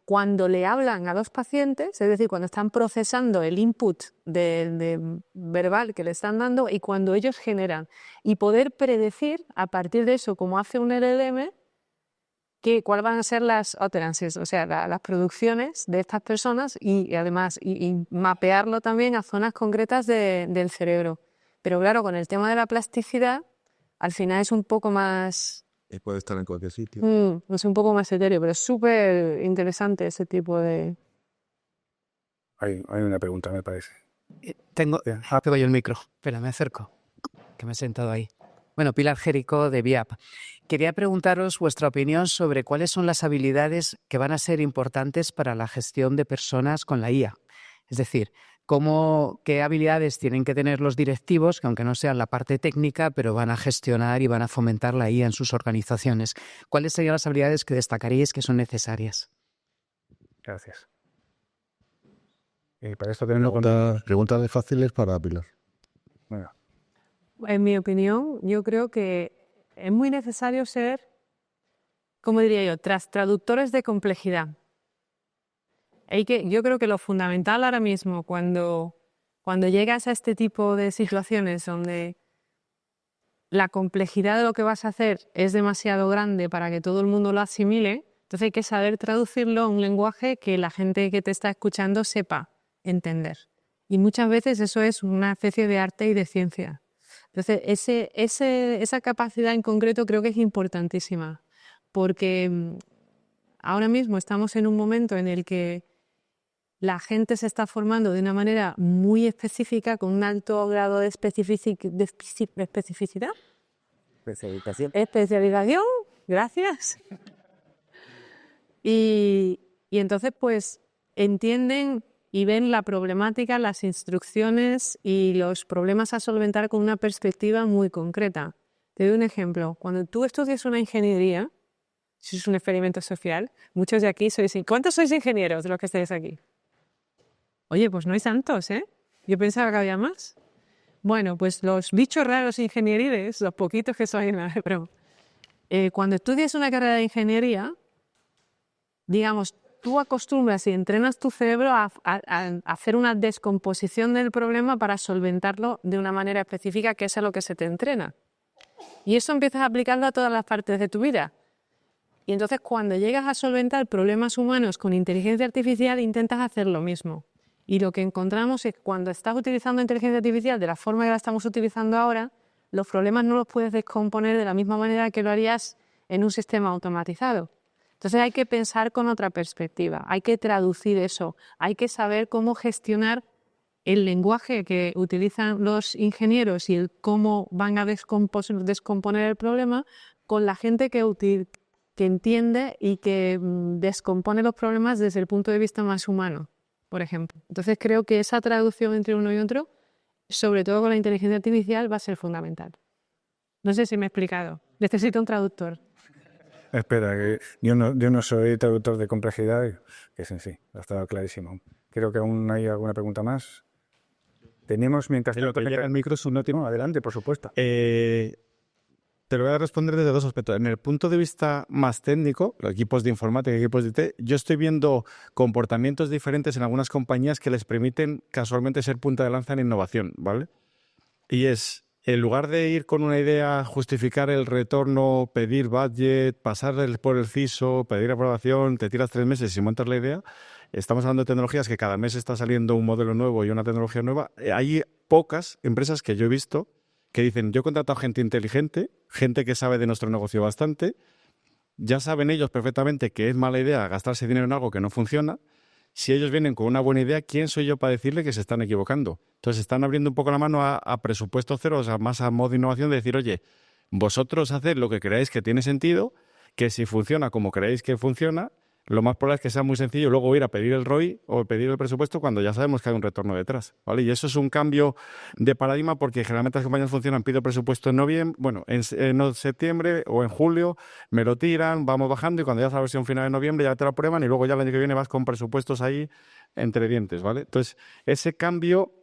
cuando le hablan a los pacientes, es decir, cuando están procesando el input de verbal que le están dando y cuando ellos generan. Y poder predecir a partir de eso, como hace un LLM, cuáles van a ser las utterances, o sea, las producciones de estas personas y además y mapearlo también a zonas concretas del cerebro. Pero claro, con el tema de la plasticidad, al final es un poco más... Puede estar en cualquier sitio. Es un poco más etéreo, pero es súper interesante ese tipo de... Hay una pregunta, me parece. Tengo yo el micro. Espera, me acerco, que me he sentado ahí. Bueno, Pilar Jerico, de VIAP. Quería preguntaros vuestra opinión sobre cuáles son las habilidades que van a ser importantes para la gestión de personas con la IA. Es decir, qué habilidades tienen que tener los directivos, que aunque no sean la parte técnica, pero van a gestionar y van a fomentar la IA en sus organizaciones. ¿Cuáles serían las habilidades que destacaríais que son necesarias? Gracias. Para esto tenemos preguntas fáciles para Pilar. Bueno. En mi opinión, yo creo que es muy necesario ser, ¿cómo diría yo?, traductores de complejidad. Yo creo que lo fundamental ahora mismo, cuando llegas a este tipo de situaciones donde la complejidad de lo que vas a hacer es demasiado grande para que todo el mundo lo asimile, entonces hay que saber traducirlo a un lenguaje que la gente que te está escuchando sepa entender. Y muchas veces eso es una especie de arte y de ciencia. Entonces, esa capacidad en concreto creo que es importantísima, porque ahora mismo estamos en un momento en el que la gente se está formando de una manera muy específica, con un alto grado de especificidad. Especialización, gracias. Y entonces, pues, entienden y ven la problemática, las instrucciones y los problemas a solventar con una perspectiva muy concreta. Te doy un ejemplo. Cuando tú estudias una ingeniería, si es un experimento social, muchos de aquí sois... ¿Cuántos sois ingenieros de los que estáis aquí? Oye, pues no hay tantos, ¿eh? Yo pensaba que había más. Bueno, pues los bichos raros ingenieriles, los poquitos que sois, pero cuando estudias una carrera de ingeniería, digamos, tú acostumbras y entrenas tu cerebro a hacer una descomposición del problema para solventarlo de una manera específica, que es a lo que se te entrena. Y eso empiezas a aplicarlo a todas las partes de tu vida. Y entonces cuando llegas a solventar problemas humanos con inteligencia artificial, intentas hacer lo mismo. Y lo que encontramos es que cuando estás utilizando inteligencia artificial de la forma que la estamos utilizando ahora, los problemas no los puedes descomponer de la misma manera que lo harías en un sistema automatizado. Entonces hay que pensar con otra perspectiva, hay que traducir eso, hay que saber cómo gestionar el lenguaje que utilizan los ingenieros y el cómo van a descomponer el problema con la gente que entiende y que descompone los problemas desde el punto de vista más humano, por ejemplo. Entonces creo que esa traducción entre uno y otro, sobre todo con la inteligencia artificial, va a ser fundamental. No sé si me he explicado. Necesito un traductor. Espera, que yo no soy traductor de complejidad, que sí, ha estado clarísimo. Creo que aún hay alguna pregunta más. Tenemos, mientras tanto, que llega el micro, no, adelante, por supuesto. Te lo voy a responder desde dos aspectos. En el punto de vista más técnico, los equipos de informática, equipos de IT, yo estoy viendo comportamientos diferentes en algunas compañías que les permiten casualmente ser punta de lanza en innovación, ¿vale? Y es, en lugar de ir con una idea, justificar el retorno, pedir budget, pasar por el CISO, pedir aprobación, te tiras 3 meses y montas la idea, estamos hablando de tecnologías que cada mes está saliendo un modelo nuevo y una tecnología nueva. Hay pocas empresas que yo he visto que dicen, yo he contratado gente inteligente, gente que sabe de nuestro negocio bastante, ya saben ellos perfectamente que es mala idea gastarse dinero en algo que no funciona. Si ellos vienen con una buena idea, ¿quién soy yo para decirle que se están equivocando? Entonces están abriendo un poco la mano a presupuesto cero, o sea, más a modo de innovación, de decir, oye, vosotros haced lo que creáis que tiene sentido, que si funciona como creéis que funciona, lo más probable es que sea muy sencillo luego ir a pedir el ROI o pedir el presupuesto cuando ya sabemos que hay un retorno detrás, ¿vale? Y eso es un cambio de paradigma porque generalmente las compañías funcionan, pido presupuesto en septiembre o en julio, me lo tiran, vamos bajando y cuando ya es la versión final de noviembre ya te la prueban y luego ya el año que viene vas con presupuestos ahí entre dientes, ¿vale? Entonces, ese cambio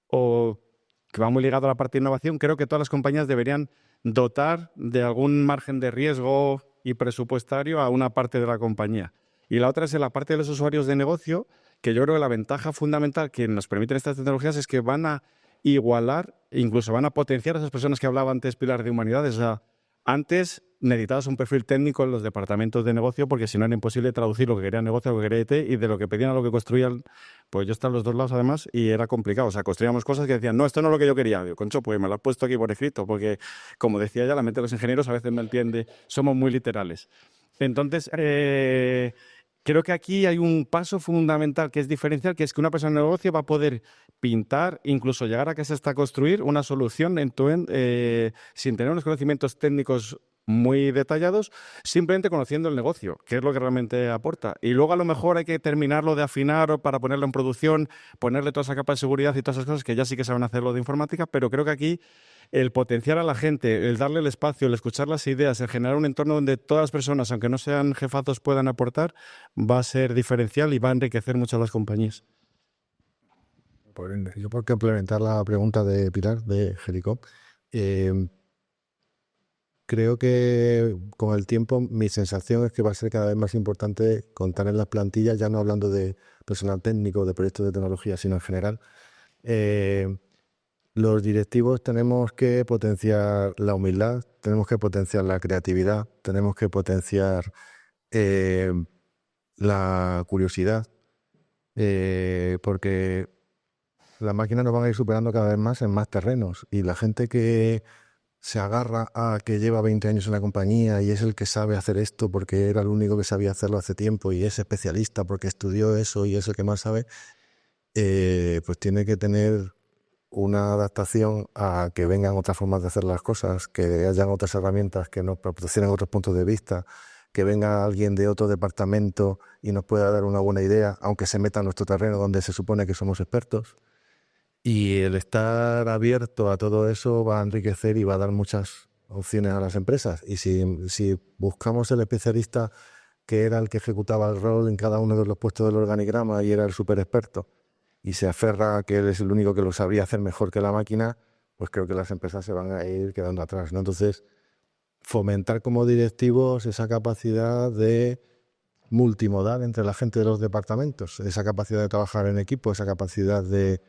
que va muy ligado a la parte de innovación, creo que todas las compañías deberían dotar de algún margen de riesgo y presupuestario a una parte de la compañía. Y la otra es en la parte de los usuarios de negocio, que yo creo que la ventaja fundamental que nos permiten estas tecnologías es que van a igualar, incluso van a potenciar a esas personas que hablaba antes Pilar de humanidades. O sea, antes necesitabas un perfil técnico en los departamentos de negocio porque si no era imposible traducir lo que quería negocio a lo que quería IT y de lo que pedían a lo que construían. Pues yo estaba en los dos lados además y era complicado. O sea, construíamos cosas que decían, no, esto no es lo que yo quería. Digo, concho, pues me lo has puesto aquí por escrito porque, como decía ya, la mente de los ingenieros a veces no entiende, somos muy literales. Entonces, creo que aquí hay un paso fundamental que es diferencial, que es que una persona de negocio va a poder pintar, incluso llegar a que se está construir una solución end-to-end sin tener unos conocimientos técnicos muy detallados, simplemente conociendo el negocio, que es lo que realmente aporta. Y luego a lo mejor hay que terminarlo de afinar o para ponerlo en producción, ponerle toda esa capa de seguridad y todas esas cosas que ya sí que saben hacerlo de informática, pero creo que aquí el potenciar a la gente, el darle el espacio, el escuchar las ideas, el generar un entorno donde todas las personas, aunque no sean jefazos, puedan aportar, va a ser diferencial y va a enriquecer mucho a las compañías. Por ende, yo por complementar la pregunta de Pilar, de Jericó, creo que con el tiempo mi sensación es que va a ser cada vez más importante contar en las plantillas, ya no hablando de personal técnico, de proyectos de tecnología, sino en general. Los directivos tenemos que potenciar la humildad, tenemos que potenciar la creatividad, tenemos que potenciar la curiosidad, porque las máquinas nos van a ir superando cada vez más en más terrenos y la gente que se agarra a que lleva 20 años en la compañía y es el que sabe hacer esto porque era el único que sabía hacerlo hace tiempo y es especialista porque estudió eso y es el que más sabe, pues tiene que tener una adaptación a que vengan otras formas de hacer las cosas, que hayan otras herramientas que nos proporcionen otros puntos de vista, que venga alguien de otro departamento y nos pueda dar una buena idea, aunque se meta en nuestro terreno donde se supone que somos expertos. Y el estar abierto a todo eso va a enriquecer y va a dar muchas opciones a las empresas. Y si buscamos el especialista que era el que ejecutaba el rol en cada uno de los puestos del organigrama y era el súper experto, y se aferra a que él es el único que lo sabría hacer mejor que la máquina, pues creo que las empresas se van a ir quedando atrás, ¿no? Entonces, fomentar como directivos esa capacidad de multimodal entre la gente de los departamentos, esa capacidad de trabajar en equipo, esa capacidad de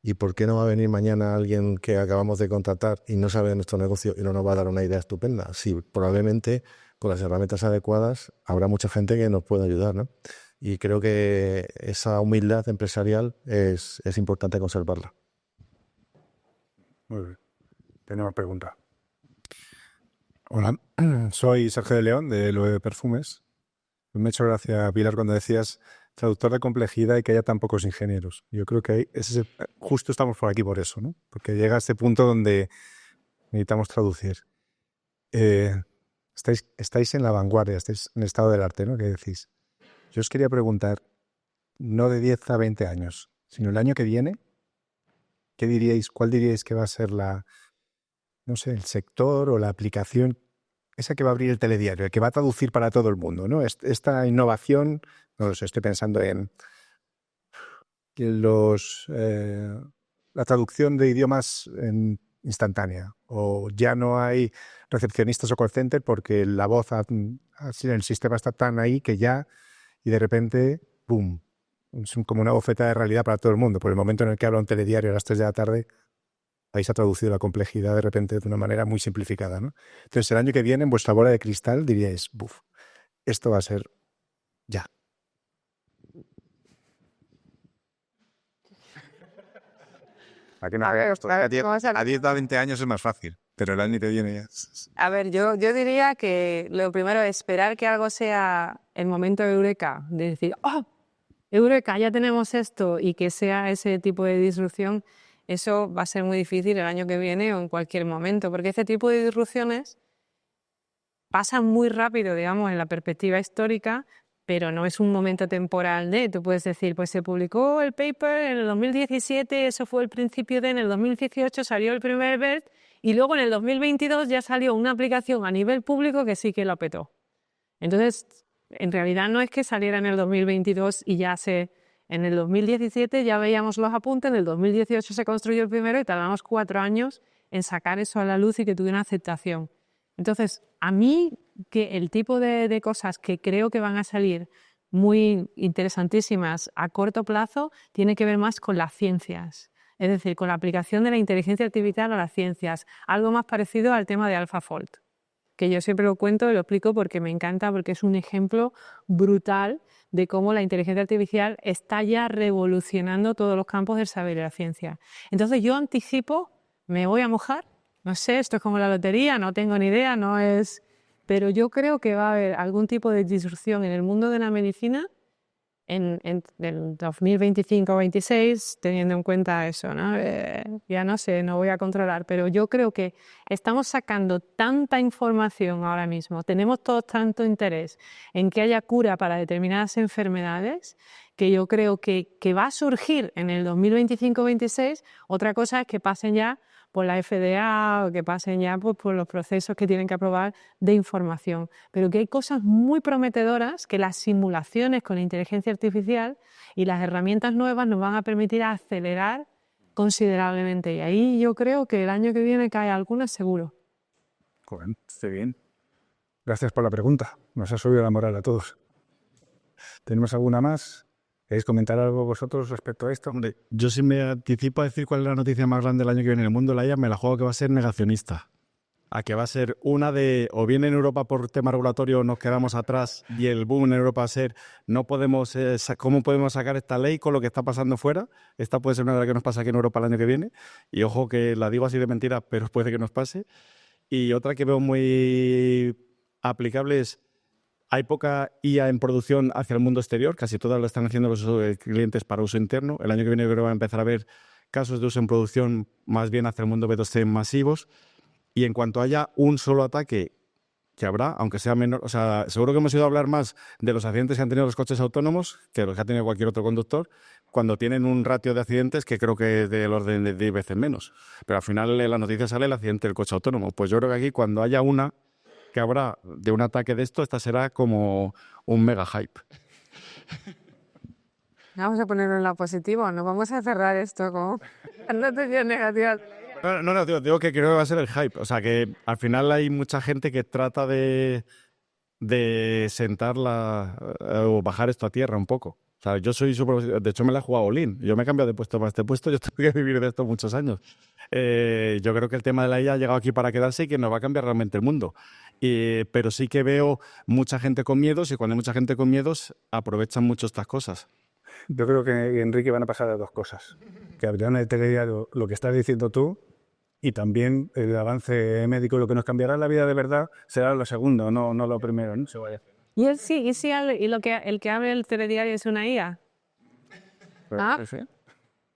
¿Y por qué no va a venir mañana alguien que acabamos de contratar y no sabe de nuestro negocio y no nos va a dar una idea estupenda? Sí, probablemente con las herramientas adecuadas habrá mucha gente que nos pueda ayudar, ¿no? Y creo que esa humildad empresarial es importante conservarla. Muy bien. Tenemos pregunta. Hola, soy Sergio de León, de Loewe Perfumes. Me ha hecho gracia, Pilar, cuando decías traductor de complejidad y que haya tan pocos ingenieros. Yo creo que justo estamos por aquí por eso, ¿no? Porque llega a este punto donde necesitamos traducir. Estáis en la vanguardia, estáis en el estado del arte, ¿no? ¿Qué decís? Yo os quería preguntar, no de 10 a 20 años, sino el año que viene, ¿cuál diríais que va a ser no sé, el sector o la aplicación, esa que va a abrir el telediario, el que va a traducir para todo el mundo, ¿no? Esta innovación, no lo sé, estoy pensando en la traducción de idiomas instantánea, o ya no hay recepcionistas o call center porque la voz, el sistema está tan ahí que ya, y de repente, ¡boom! Es como una bofetada de realidad para todo el mundo. Por el momento en el que habla un telediario a las 3 de la tarde, ahí se ha traducido la complejidad de repente de una manera muy simplificada, ¿no? Entonces, el año que viene, en vuestra bola de cristal, diríais, ¡buf! Esto va a ser ya. A 10 a 20 años es más fácil, pero el año que viene ya... A ver, yo diría que lo primero es esperar que algo sea el momento de eureka, de decir, ¡oh! Eureka, ya tenemos esto, y que sea ese tipo de disrupción. Eso va a ser muy difícil el año que viene o en cualquier momento, porque este tipo de disrupciones pasan muy rápido, digamos, en la perspectiva histórica, pero no es un momento temporal de, tú puedes decir, pues se publicó el paper en el 2017, eso fue el principio en el 2018 salió el primer BERT, y luego en el 2022 ya salió una aplicación a nivel público que sí que lo petó. Entonces, en realidad no es que saliera en el 2022 y ya en el 2017 ya veíamos los apuntes, en el 2018 se construyó el primero y tardamos 4 años en sacar eso a la luz y que tuviera una aceptación. Entonces, a mí que el tipo de cosas que creo que van a salir muy interesantísimas a corto plazo tiene que ver más con las ciencias, es decir, con la aplicación de la inteligencia artificial a las ciencias, algo más parecido al tema de AlphaFold, que yo siempre lo cuento y lo explico porque me encanta, porque es un ejemplo brutal de cómo la inteligencia artificial está ya revolucionando todos los campos del saber y la ciencia. Entonces yo anticipo, me voy a mojar, no sé, esto es como la lotería, no tengo ni idea, no es... Pero yo creo que va a haber algún tipo de disrupción en el mundo de la medicina en el 2025 o 2026, teniendo en cuenta eso, ¿no? Ya no sé, no voy a controlar, pero yo creo que estamos sacando tanta información ahora mismo, tenemos todos tanto interés en que haya cura para determinadas enfermedades, que yo creo que va a surgir en el 2025 o 2026. Otra cosa es que pasen ya por la FDA o que pasen ya por los procesos que tienen que aprobar de información. Pero que hay cosas muy prometedoras que las simulaciones con la inteligencia artificial y las herramientas nuevas nos van a permitir acelerar considerablemente. Y ahí yo creo que el año que viene cae alguna seguro. Joder, esté bien. Gracias por la pregunta. Nos ha subido la moral a todos. ¿Tenemos alguna más? ¿Queréis comentar algo vosotros respecto a esto? Hombre, yo si me anticipo a decir cuál es la noticia más grande del año que viene en el mundo, la IA, me la juego que va a ser negacionista. A que va a ser una de, o bien en Europa por tema regulatorio nos quedamos atrás y el boom en Europa va a ser, no podemos, ¿cómo podemos sacar esta ley con lo que está pasando fuera? Esta puede ser una de las que nos pasa aquí en Europa el año que viene. Y ojo que la digo así de mentira, pero puede que nos pase. Y otra que veo muy aplicable es, hay poca IA en producción hacia el mundo exterior, casi todas lo están haciendo los clientes para uso interno. El año que viene creo que van a empezar a ver casos de uso en producción más bien hacia el mundo B2C masivos. Y en cuanto haya un solo ataque, que habrá, aunque sea menor, o sea, seguro que hemos ido a hablar más de los accidentes que han tenido los coches autónomos que los que ha tenido cualquier otro conductor, cuando tienen un ratio de accidentes que creo que es del orden de 10 veces menos. Pero al final en la noticia sale el accidente del coche autónomo. Pues yo creo que aquí cuando haya una que habrá de un ataque de esto, esta será como un mega hype. Vamos a ponerlo en la positiva, no vamos a cerrar esto como noticias negativas. No, digo que creo que va a ser el hype. O sea, que al final hay mucha gente que trata de sentarla o bajar esto a tierra un poco. O sea, yo soy súper... De hecho, me la he jugado all-in. Yo me he cambiado de puesto para este puesto. Yo tengo que vivir de esto muchos años. Yo creo que el tema de la IA ha llegado aquí para quedarse y que nos va a cambiar realmente el mundo. Pero sí que veo mucha gente con miedos, y cuando hay mucha gente con miedos, aprovechan mucho estas cosas. Yo creo que, Enrique, van a pasar a dos cosas. Que habría una telediario, lo que estás diciendo tú, y también el avance médico. Lo que nos cambiará la vida de verdad será lo segundo, no lo primero, ¿no? Se vaya. ¿Y el que abre el telediario es una IA? ¿Ah? Sí.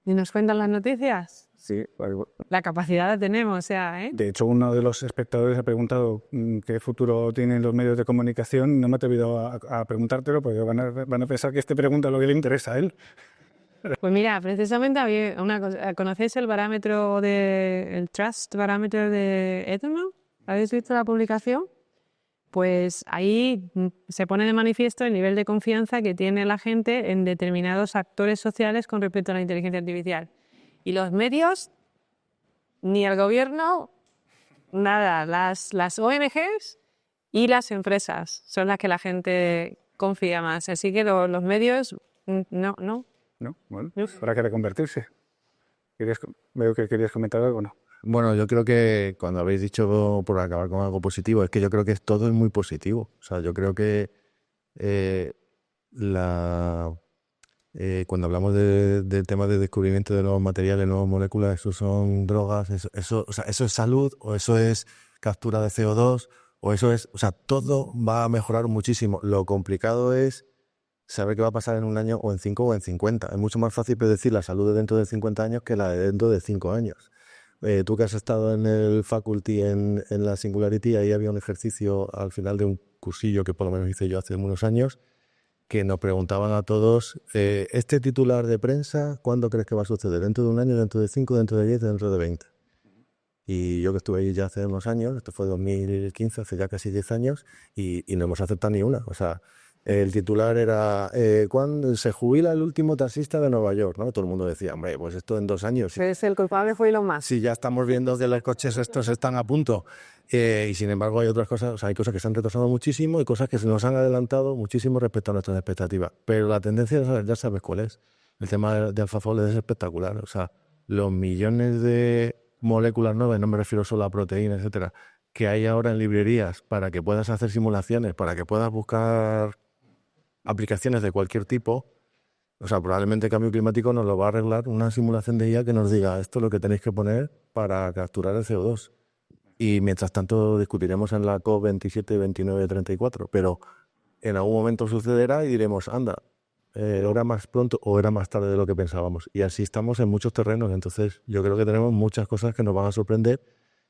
¿Y nos cuentan las noticias? Sí. La capacidad la tenemos, o sea, ¿eh? De hecho, uno de los espectadores ha preguntado qué futuro tienen los medios de comunicación. No me he atrevido a preguntártelo porque van a pensar que este pregunta lo que le interesa a él. Pues mira, precisamente había una cosa. ¿Conocéis el barómetro el Trust Barometer de Edelman? ¿Habéis visto la publicación? Pues ahí se pone de manifiesto el nivel de confianza que tiene la gente en determinados actores sociales con respecto a la inteligencia artificial. Y los medios, ni el gobierno, nada. Las ONGs y las empresas son las que la gente confía más. Así que los medios, no. No, bueno, habrá que reconvertirse. Veo que querías comentar algo, ¿no? Bueno, yo creo que cuando habéis dicho por acabar con algo positivo, es que yo creo que todo es muy positivo. O sea, yo creo que cuando hablamos del tema de descubrimiento de nuevos materiales, nuevas moléculas, eso son drogas, eso es salud, o eso es captura de CO2, o sea, todo va a mejorar muchísimo. Lo complicado es saber qué va a pasar en un año, o en 5 o en 50. Es mucho más fácil predecir la salud de dentro de 50 años que la de dentro de 5 años. Tú que has estado en el faculty, en la Singularity, ahí había un ejercicio al final de un cursillo que por lo menos hice yo hace unos años, que nos preguntaban a todos, este titular de prensa, ¿cuándo crees que va a suceder? ¿Dentro de un año, dentro de 5, dentro de 10, dentro de 20? Y yo que estuve ahí ya hace unos años, esto fue 2015, hace ya casi 10 años, y no hemos aceptado ni una. O sea, el titular era ¿cuándo se jubila el último taxista de Nueva York? ¿No? Todo el mundo decía, hombre, pues esto en 2 años. Pues el culpable fue Elon Musk. Si ya estamos viendo que los coches estos están a punto. Y sin embargo hay otras cosas, o sea, hay cosas que se han retrasado muchísimo y cosas que se nos han adelantado muchísimo respecto a nuestras expectativas. Pero la tendencia ya sabes cuál es. El tema de AlphaFold es espectacular. O sea, los millones de moléculas nuevas, no me refiero solo a proteínas, etcétera, que hay ahora en librerías para que puedas hacer simulaciones, para que puedas buscar aplicaciones de cualquier tipo. O sea, probablemente el cambio climático nos lo va a arreglar una simulación de IA que nos diga esto es lo que tenéis que poner para capturar el CO2. Y mientras tanto discutiremos en la COP27, 29, 34. Pero en algún momento sucederá y diremos, anda, era más pronto o era más tarde de lo que pensábamos. Y así estamos en muchos terrenos. Entonces yo creo que tenemos muchas cosas que nos van a sorprender.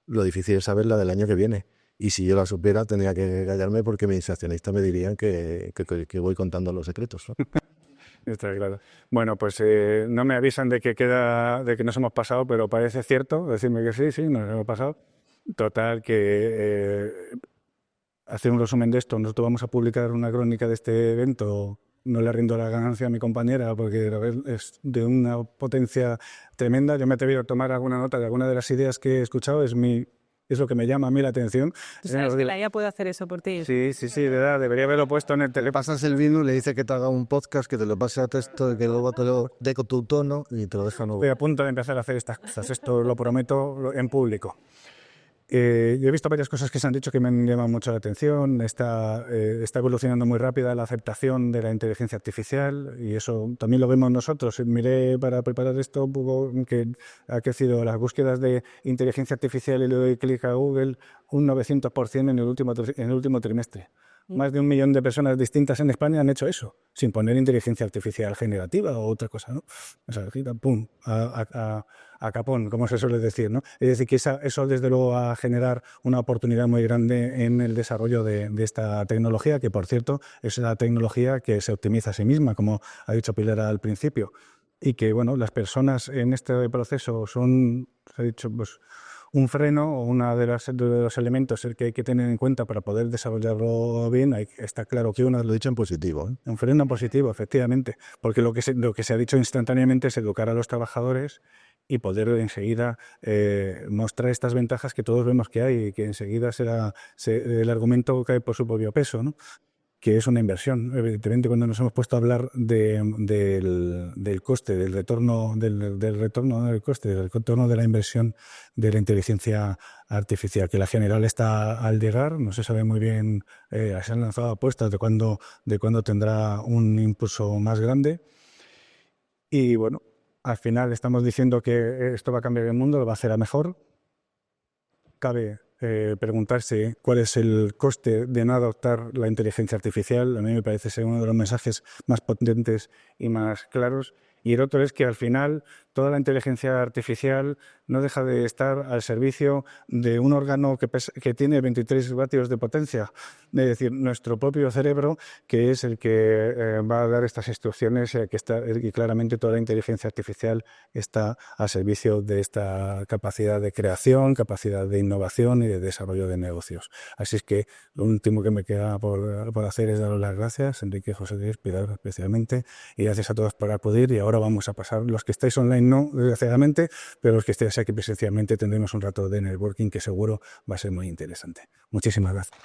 Lo difícil es saber la del año que viene. Y si yo la supiera, tendría que callarme porque mis accionistas me dirían que voy contando los secretos, ¿no? Está claro. Bueno, pues no me avisan de que nos hemos pasado, pero parece cierto. Decirme que sí, nos hemos pasado. Total, que hacer un resumen de esto. Nosotros vamos a publicar una crónica de este evento. No le rindo la ganancia a mi compañera porque es de una potencia tremenda. Yo me he atrevido a tomar alguna nota de alguna de las ideas que he escuchado. Es lo que me llama a mí la atención. ¿Tú sabes que la IA puede hacer eso por ti? Sí, de verdad, debería haberlo puesto en el teléfono. Le pasas el vino, le dice que te haga un podcast, que te lo pase a texto, que luego te lo dé con tu tono y te lo deja nuevo. Estoy a punto de empezar a hacer estas cosas, esto lo prometo en público. Yo he visto varias cosas que se han dicho que me han llamado mucho la atención. Está evolucionando muy rápida la aceptación de la inteligencia artificial y eso también lo vemos nosotros. Miré para preparar esto un poco que ha crecido las búsquedas de inteligencia artificial y le doy clic a Google un 900% en el último trimestre. Más de 1 millón de personas distintas en España han hecho eso, sin poner inteligencia artificial generativa o otra cosa, ¿no? O sea, pum, a capón, como se suele decir, ¿no? Es decir, que eso desde luego va a generar una oportunidad muy grande en el desarrollo de esta tecnología, que por cierto es la tecnología que se optimiza a sí misma, como ha dicho Pilar al principio, y que, bueno, las personas en este proceso son, se ha dicho, pues, un freno o uno de los elementos que hay que tener en cuenta para poder desarrollarlo bien. Está claro que Lo he dicho en positivo, ¿eh? Un freno positivo, efectivamente, porque lo que se ha dicho instantáneamente es educar a los trabajadores y poder enseguida mostrar estas ventajas que todos vemos que hay y que enseguida el argumento cae por su propio peso, ¿no? que es una inversión. Evidentemente, cuando nos hemos puesto a hablar del coste, del retorno del coste, del retorno de la inversión de la inteligencia artificial, que la general está al llegar, no se sabe muy bien, se han lanzado apuestas de cuándo tendrá un impulso más grande. Y bueno, al final estamos diciendo que esto va a cambiar el mundo, lo va a hacer a mejor. Cabe preguntarse cuál es el coste de no adoptar la inteligencia artificial. A mí me parece ser uno de los mensajes más potentes y más claros. Y el otro es que al final toda la inteligencia artificial no deja de estar al servicio de un órgano que tiene 23 vatios de potencia, es decir, nuestro propio cerebro, que es el que va a dar estas instrucciones, y claramente toda la inteligencia artificial está al servicio de esta capacidad de creación, capacidad de innovación y de desarrollo de negocios. Así es que lo último que me queda por hacer es daros las gracias, Enrique, José Luis, Pilar especialmente, y gracias a todos por acudir. Y ahora vamos a pasar, los que estáis online no, desgraciadamente, pero los que estéis aquí presencialmente tendremos un rato de networking que seguro va a ser muy interesante. Muchísimas gracias.